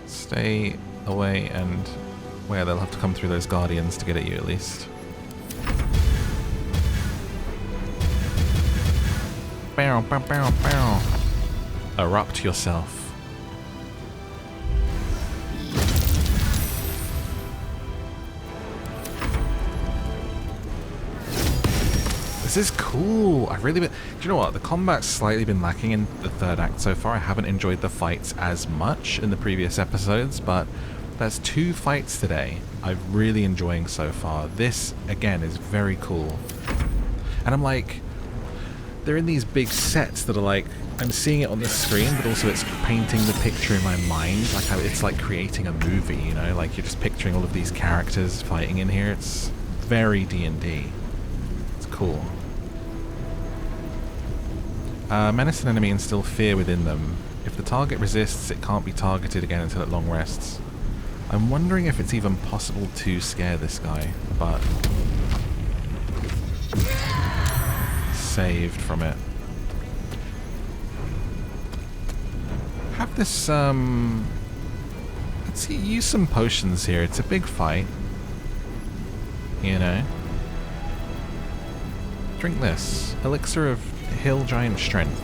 A: Stay away and where they'll have to come through those guardians to get at you at least. Bow, bow, bow, bow. Erupt yourself. This is cool. I've really been... Do you know what? The combat's slightly been lacking in the third act so far. I haven't enjoyed the fights as much in the previous episodes, but there's 2 fights today I'm really enjoying so far. This, again, is very cool. And I'm like... They're in these big sets that are like... I'm seeing it on the screen, but also it's painting the picture in my mind. Like how it's like creating a movie, you know? Like you're just picturing all of these characters fighting in here. It's very D&D. It's cool. Menace an enemy and still fear within them. If the target resists, it can't be targeted again until it long rests. I'm wondering if it's even possible to scare this guy, but... saved from it. Have this, let's see, use some potions here. It's a big fight. You know? Drink this. Elixir of Hill Giant Strength.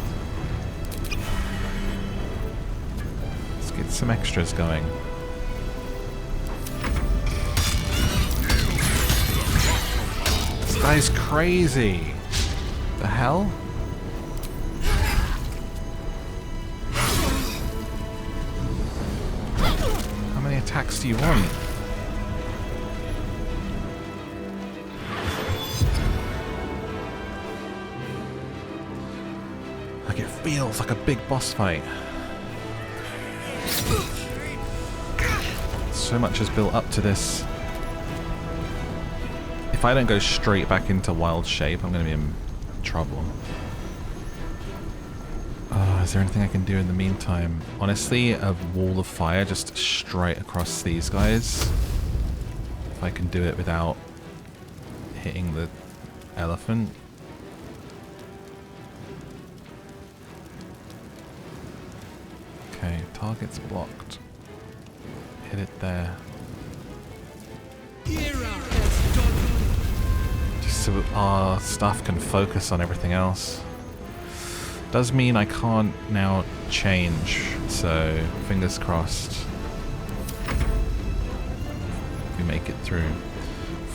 A: Let's get some extras going. This guy's crazy. The hell? How many attacks do you want? Like it feels like a big boss fight. So much has built up to this. If I don't go straight back into wild shape, I'm going to be in trouble. Is there anything I can do in the meantime? Honestly, a wall of fire just straight across these guys. If I can do it without hitting the elephant. Okay, target's blocked. Hit it there. Just so our stuff can focus on everything else. Does mean I can't now change, so fingers crossed we make it through.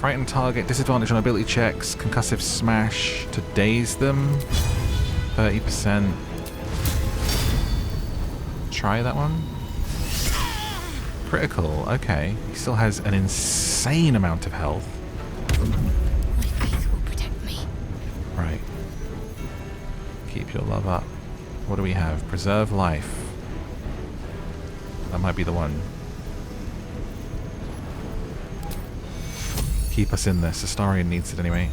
A: Frighten target, disadvantage on ability checks, concussive smash to daze them, 30%. Try that one. Critical, okay. He still has an insane amount of health.
Q: My faith will protect me.
A: Right. Keep your love up. What do we have? Preserve life. That might be the one. Keep us in this. Astarion needs it anyway.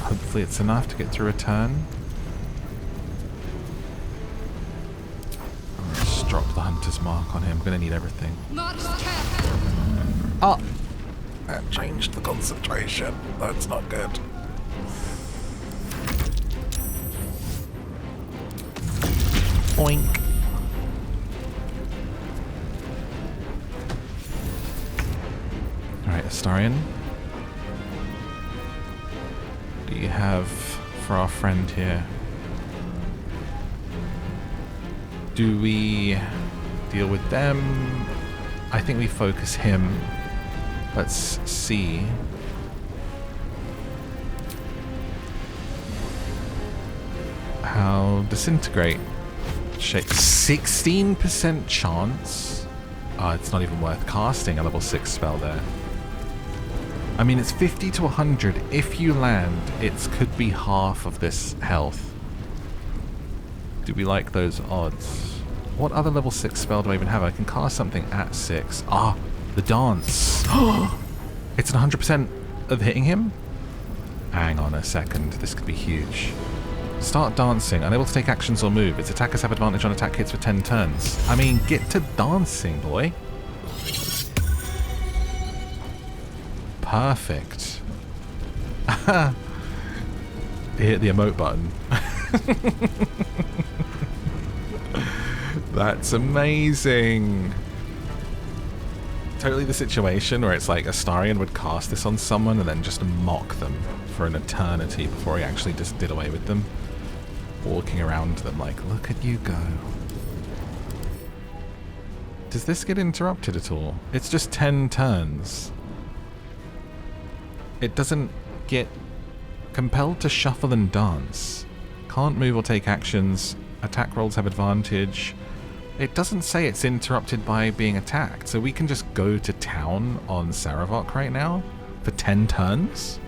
A: Hopefully it's enough to get through a turn. I'm gonna just drop the hunter's mark on him. I'm gonna need everything. Oh! That changed the concentration. That's not good. Boink. Alright, Astarion. What do you have for our friend here? Do we deal with them? I think we focus him. Let's see. How disintegrate shape. 16% chance. Oh, it's not even worth casting a level 6 spell there. I mean, it's 50 to 100. If you land, it could be half of this health. Do we like those odds? What other level 6 spell do I even have? I can cast something at 6. Ah, the dance. It's an 100% of hitting him? Hang on a second. This could be huge. Start dancing. Unable to take actions or move. Its attackers have advantage on attack hits for 10 turns. I mean, get to dancing, boy. Perfect. Hit the emote button. That's amazing. Totally the situation where it's like Astarion would cast this on someone and then just mock them for an eternity before he actually just did away with them. Walking around them like, look at you go. Does this get interrupted at all? It's just 10 turns. It doesn't get compelled to shuffle and dance. Can't move or take actions. Attack rolls have advantage. It doesn't say it's interrupted by being attacked, so we can just go to town on Sarevok right now for 10 turns?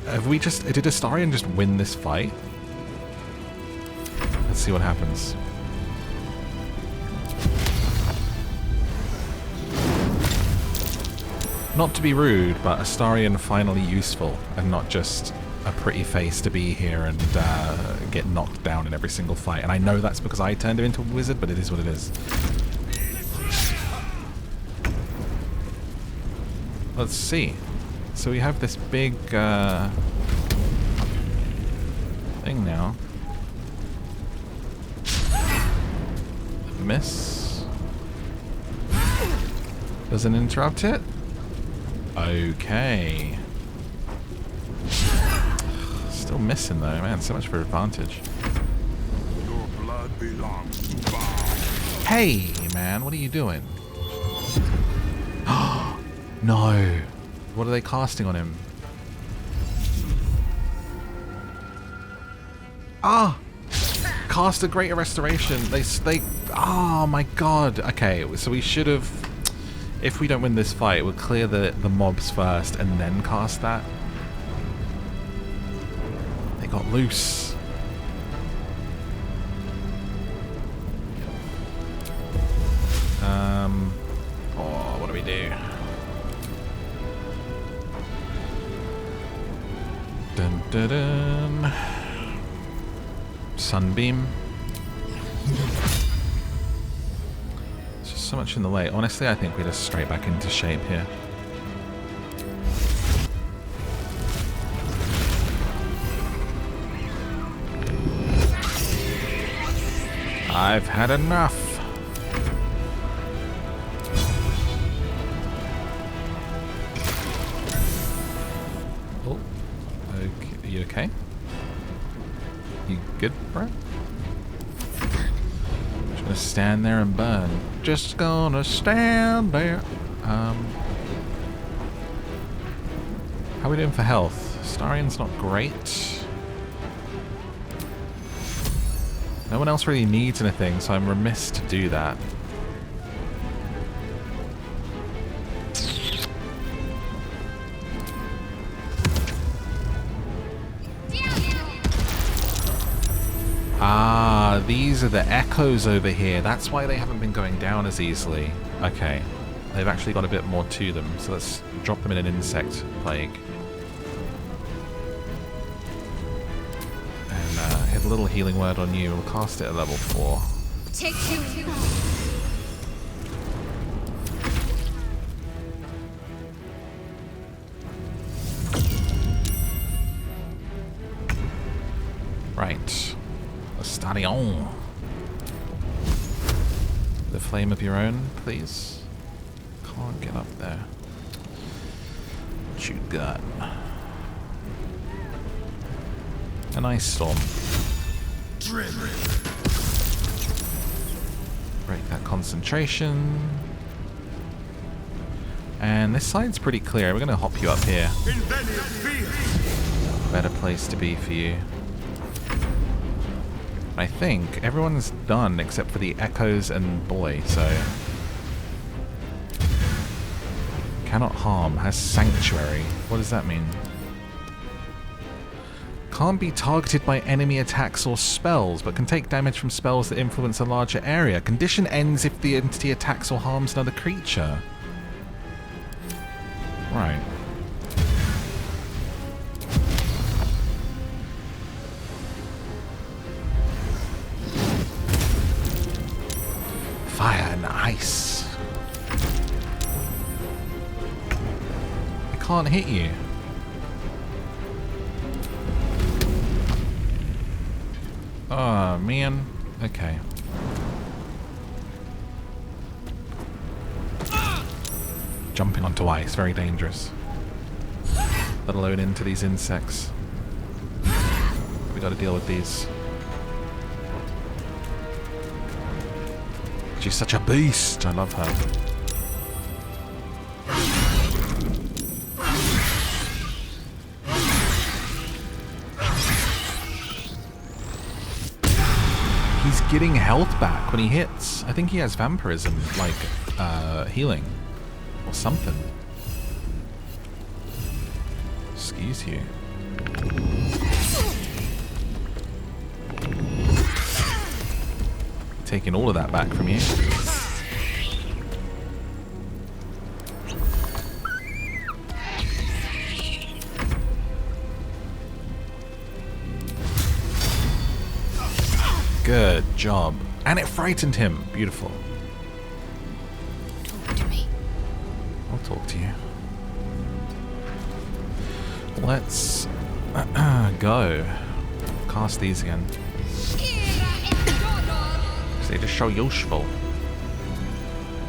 A: Have we just... Did Astarion just win this fight? Let's see what happens. Not to be rude, but Astarion finally useful and not just a pretty face to be here and get knocked down in every single fight. And I know that's because I turned him into a wizard, but it is what it is. Let's see. So we have this big thing now. Miss. Doesn't interrupt it? Okay. Still missing though, man. So much for advantage.
M: Your blood belongs to Bob.
A: Hey, man, what are you doing? No. What are they casting on him? Ah! Cast a Greater Restoration. They. Oh my god. Okay, so we should have. If we don't win this fight, we'll clear the mobs first and then cast that. They got loose. Oh, what do we do? Dun dun dun. Sunbeam. There's just so much in the way. Honestly, I think we're just straight back into shape here. I've had enough. Oh, okay. Are you okay? You good, bro? I'm just gonna gonna stand there and burn. Just gonna stand there. How are we doing for health? Starian's not great. No one else really needs anything, so I'm remiss to do that. Ah, these are the echoes over here. That's why they haven't been going down as easily. Okay. They've actually got a bit more to them, so let's drop them in an insect plague. And hit a little healing word on you. We'll cast it at level 4.
I: Take you.
A: Right. Stadion. The flame of your own, please. Can't get up there. What you got? An ice storm. Break that concentration. And this side's pretty clear. We're gonna hop you up here. Better place to be for you. I think everyone's done except for the echoes and boy, so cannot harm, has sanctuary. What does that mean? Can't be targeted by enemy attacks or spells, but can take damage from spells that influence a larger area. Condition ends if the entity attacks or harms another creature. Right. Fire and ice. I can't hit you. Oh, man. Okay. Jumping onto ice, very dangerous. Let alone into these insects. We gotta deal with these. She's such a beast. I love her. He's getting health back when he hits. I think he has vampirism, like healing or something. Excuse you. Taking all of that back from you. Good job. And it frightened him. Beautiful.
I: Talk to me.
A: I'll talk to you. Let's go. Cast these again. They're just so useful.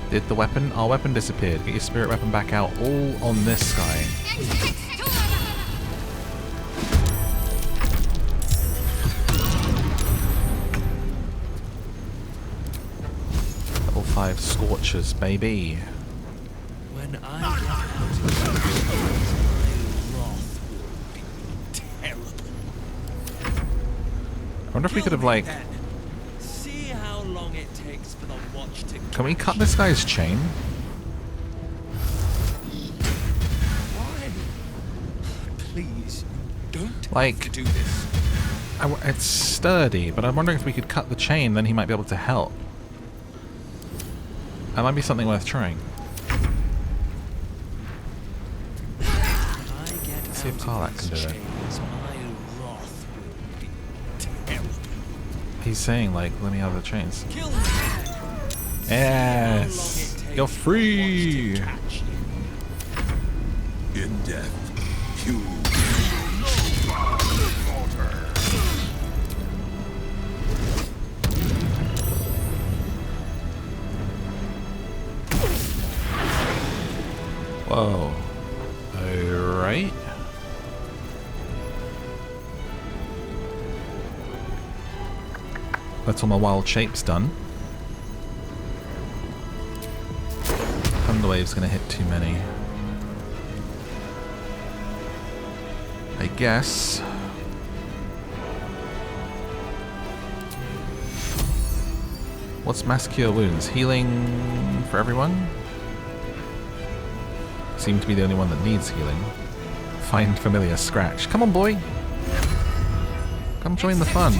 A: Did the weapon? Our weapon disappeared. Get your spirit weapon back out. All on this guy. Level 5 scorchers, baby.
W: When I get out of my wrath will be terrible.
A: I wonder if we could have like. Can we cut this guy's chain?
W: Why? Please, don't
A: like,
W: have to do this.
A: It's sturdy, but I'm wondering if we could cut the chain, then he might be able to help. That might be something worth trying. Let's see if Karlak can do it. He's saying, like, let me have the chains. Yes! You're free!
M: In death, you
A: Whoa. Alright. That's all my wild shapes done. Thunderwave's gonna hit too many. I guess. What's Mass Cure Wounds? Healing for everyone? Seem to be the only one that needs healing. Find familiar scratch. Come on, boy! Come join the fun.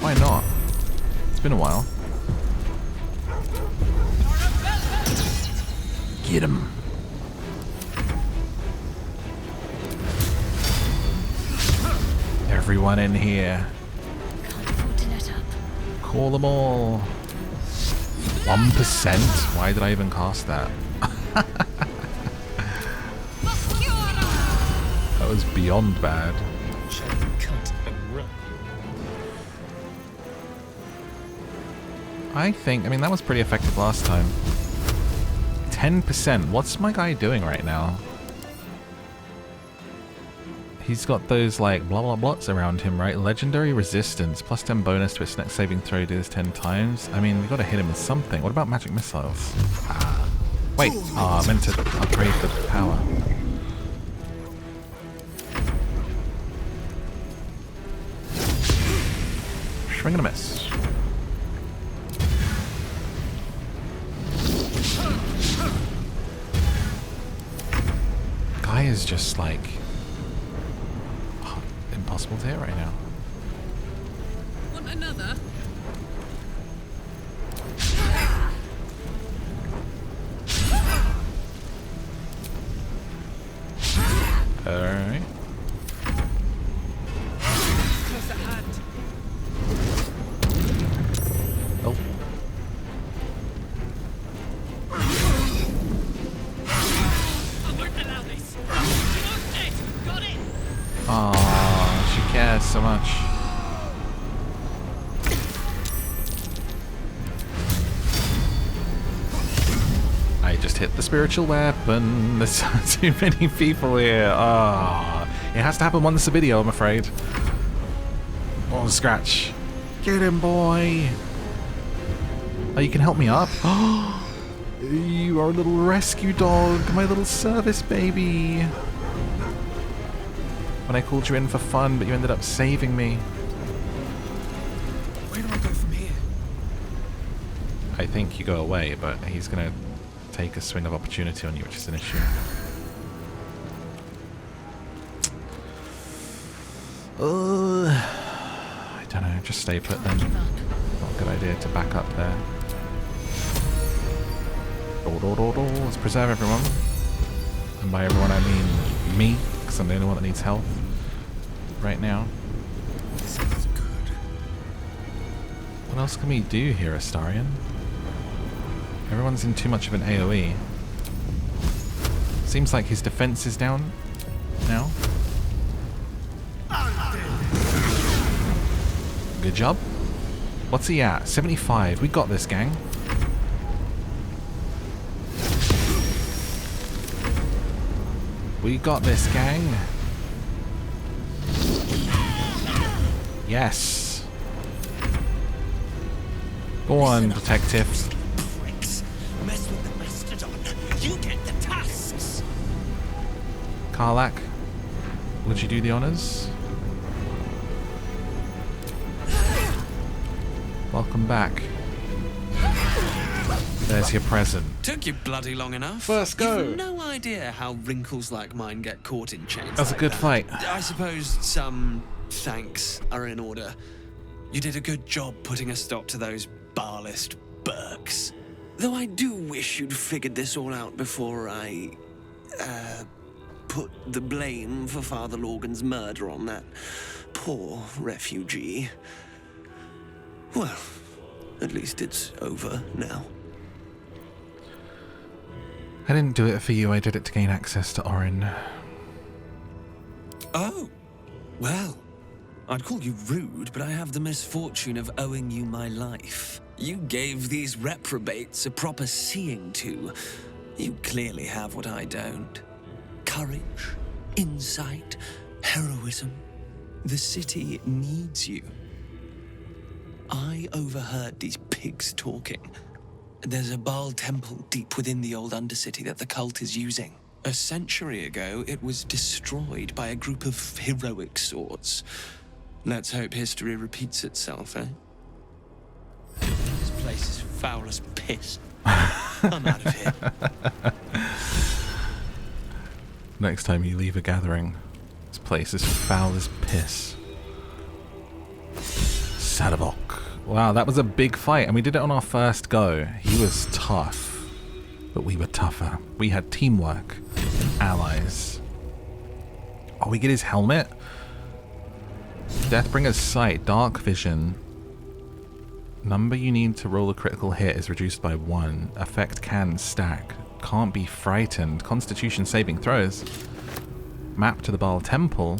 A: Why not? It's been a while. Get him. Everyone in here. Call them all. 1%? Why did I even cast that? That was beyond bad. I mean, that was pretty effective last time. 10%. What's my guy doing right now? He's got those, like, blah blah blahs around him, right? Legendary resistance, plus 10 bonus to its next saving throw, do this 10 times. I mean, we gotta hit him with something. What about magic missiles? Ah. Wait, I meant to upgrade the power. Swing and a miss. Guy is just like impossible to hit right now.
U: Want another?
A: Alright.
U: Close at hand.
A: Oh. Aww, she cares so much. I just hit the spiritual weapon. There's too many people here. Ah, it has to happen once a video, I'm afraid. Oh, scratch. Get him, boy. Oh, you can help me up? Oh, you are a little rescue dog, my little service baby. When I called you in for fun, but you ended up saving me.
W: Where do I go from here?
A: I think you go away, but he's gonna take a swing of opportunity on you, which is an issue. I don't know, just stay put then. Not a good idea to back up there. Let's preserve everyone. And by everyone I mean me, because I'm the only one that needs health right now.
W: This is good.
A: What else can we do here, Astarion? Everyone's in too much of an AoE. Seems like his defense is down now. Good job. What's he at? 75. We got this, gang. We got this, gang. Yes. Go on, detective.
W: Mess with the mastodon. You get the tusks.
A: Karlak, would you do the honors? Welcome back. There's your present.
W: Took you bloody long enough.
A: First go.
W: You've no idea how wrinkles like mine get caught in chains.
A: That was a good fight.
W: I suppose some thanks are in order. You did a good job putting a stop to those barlist Burks. Though I do wish you'd figured this all out before I, put the blame for Father Lorgan's murder on that poor refugee. Well, at least it's over now.
A: I didn't do it for you, I did it to gain access to Orin.
W: Oh, well, I'd call you rude, but I have the misfortune of owing you my life. You gave these reprobates a proper seeing to. You clearly have what I don't. Courage, insight, heroism. The city needs you. I overheard these pigs talking. There's a Baal temple deep within the old Undercity that the cult is using. A century ago, it was destroyed by a group of heroic sorts. Let's hope history repeats itself, eh? This place is foul as piss. I'm out of here.
A: Next time you leave a gathering, this place is foul as piss. Sarevok. Wow, that was a big fight, and we did it on our first go. He was tough, but we were tougher. We had teamwork and allies. Oh, we get his helmet? Deathbringer's Sight, Dark Vision. Number you need to roll a critical hit is reduced by 1. Effect can stack. Can't be frightened. Constitution saving throws. Map to the Baal Temple.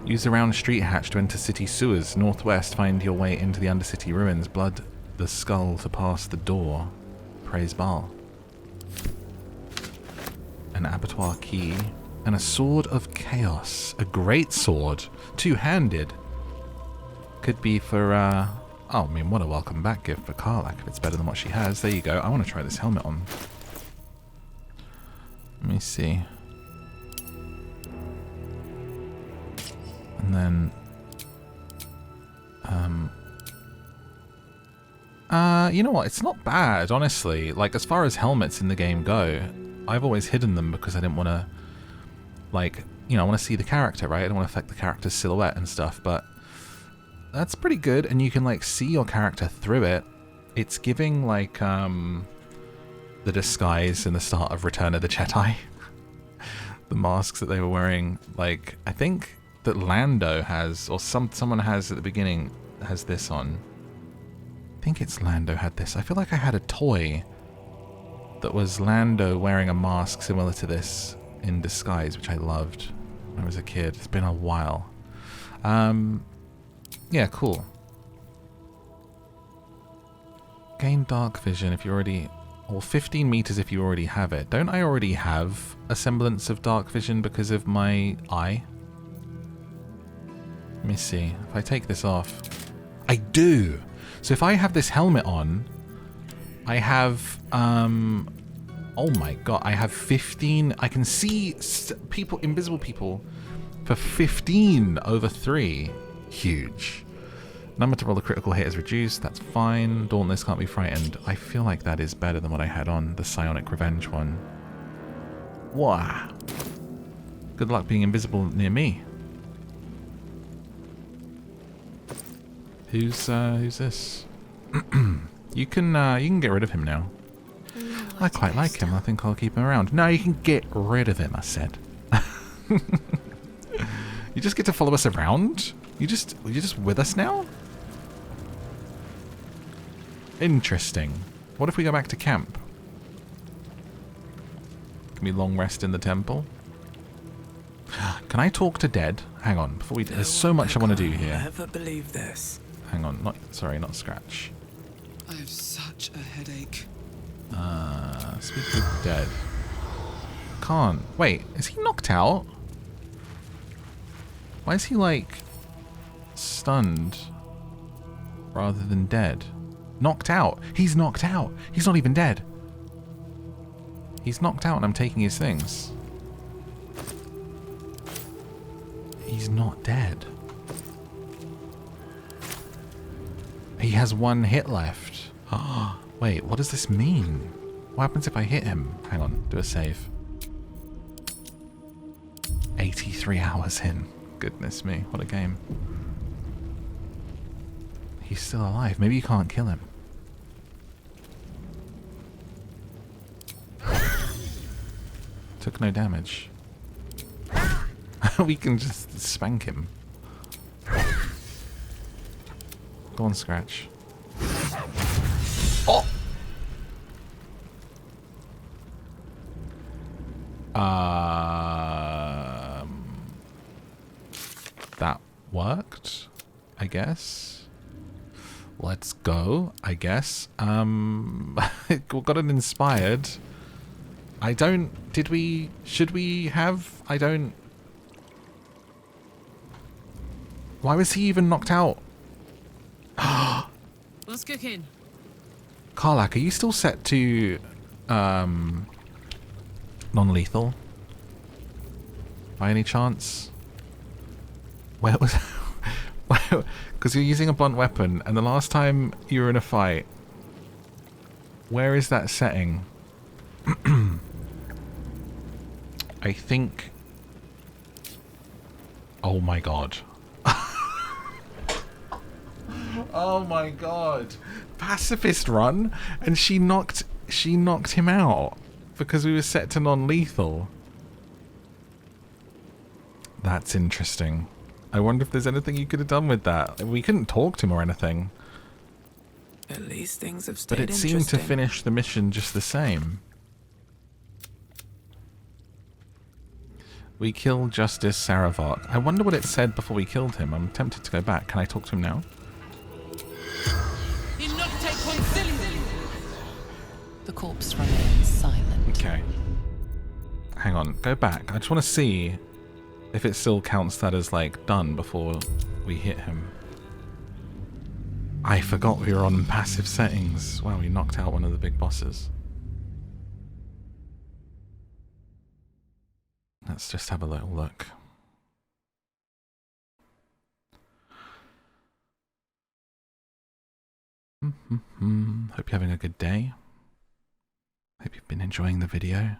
A: Use a round street hatch to enter city sewers. Northwest, find your way into the Undercity ruins. Blood the skull to pass the door. Praise Baal. An abattoir key. And a sword of chaos. A great sword. Two-handed. Could be for, oh, I mean, what a welcome back gift for Karlach if it's better than what she has. There you go. I want to try this helmet on. Let me see. And then, you know what? It's not bad, honestly. Like, as far as helmets in the game go, I've always hidden them because I didn't want to, like, you know, I want to see the character, right? I don't want to affect the character's silhouette and stuff, but that's pretty good, and you can, like, see your character through it. It's giving, like, the disguise in the start of Return of the Jedi. The masks that they were wearing, like, I think that Lando has, or someone has at the beginning, has this on. I think it's Lando had this. I feel like I had a toy that was Lando wearing a mask similar to this in disguise, which I loved when I was a kid. It's been a while. Yeah, cool. Gain dark vision if you already, or 15 meters if you already have it. Don't I already have a semblance of dark vision because of my eye? Let me see. If I take this off, I do. So if I have this helmet on, I have, oh my god, I have 15, I can see people, invisible people, for 15 over 3. Huge. Number to roll a critical hit is reduced, that's fine. Dauntless can't be frightened. I feel like that is better than what I had on the Psionic Revenge one. Wow. Good luck being invisible near me. Who's this? You can get rid of him now. I quite like him. I think I'll keep him around. No, you can get rid of him, I said. You just get to follow us around? You're just with us now? Interesting. What if we go back to camp? Can we long rest in the temple? Can I talk to dead? Hang on, before we do, there's so much I want to do here.
O: Never believe this.
A: Hang on, not Scratch.
O: I have such a headache.
A: Speak with dead. Can't. Wait, is he knocked out? Why is he, like, stunned rather than dead? Knocked out. He's knocked out. He's not even dead. He's knocked out and I'm taking his things. He's not dead. He has 1 hit left. Wait, what does this mean? What happens if I hit him? Hang on, do a save. 83 hours in. Goodness me, what a game. He's still alive. Maybe you can't kill him. Took no damage. We can just spank him. Go on, Scratch. Oh! That worked, I guess. Let's go, I guess. Got it inspired. I don't... Should we have... I don't... Why was he even knocked out?
U: What's cooking?
A: Karlak, are you still set to non-lethal? By any chance? Where was... Because you're using a blunt weapon, and the last time you were in a fight, where is that setting? I think... Oh my god. Oh my god. Pacifist run, and she knocked him out because we were set to non-lethal. That's interesting. I wonder if there's anything you could have done with that. We couldn't talk to him or anything.
O: At least things have stayed
A: But it seemed to finish the mission just the same. We killed Justice Sarevok. I wonder what it said before we killed him. I'm tempted to go back. Can I talk to him now?
H: The corpse remains silent.
A: Okay. Hang on. Go back. I just want to see if it still counts that as, like, done before we hit him. I forgot we were on passive settings. Wow, we knocked out one of the big bosses. Let's just have a little look. Hope you're having a good day. Hope you've been enjoying the video.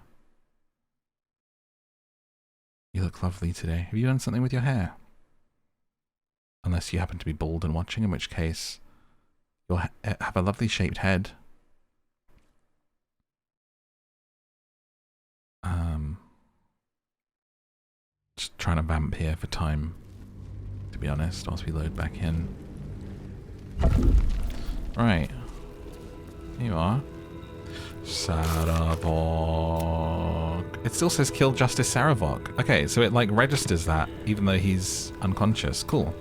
A: You look lovely today. Have you done something with your hair? Unless you happen to be bald and watching, in which case you'll have a lovely shaped head. Just trying to vamp here for time, to be honest, whilst we load back in. Right. Here you are. Sarevok. It still says kill Justice Sarevok. Okay, so it like registers that even though he's unconscious. Cool.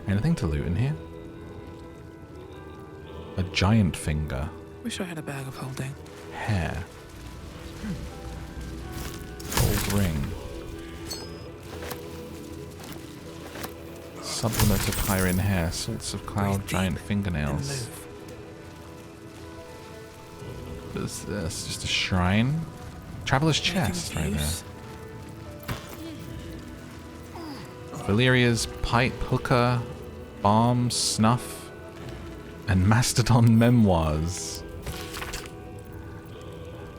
A: Anything to loot in here? A giant finger.
O: Wish I had a bag of holding.
A: Hair. Gold ring. Supplement of Hyrian hair. Salts of cloud. Giant fingernails. What is this? Just a shrine? Traveler's chest right there. Valeria's pipe, hookah, bombs, snuff, and Mastodon memoirs.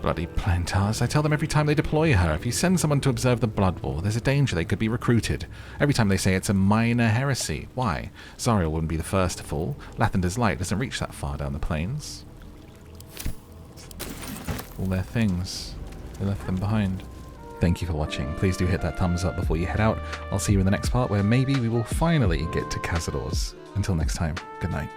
A: Bloody plantars. I tell them every time they deploy her, if you send someone to observe the Blood War, there's a danger they could be recruited. Every time they say it's a minor heresy. Why? Zariel wouldn't be the first to fall. Lathander's light doesn't reach that far down the plains. All their things. They left them behind. Thank you for watching. Please do hit that thumbs up before you head out. I'll see you in the next part where maybe we will finally get to Cazadors. Until next time, good night.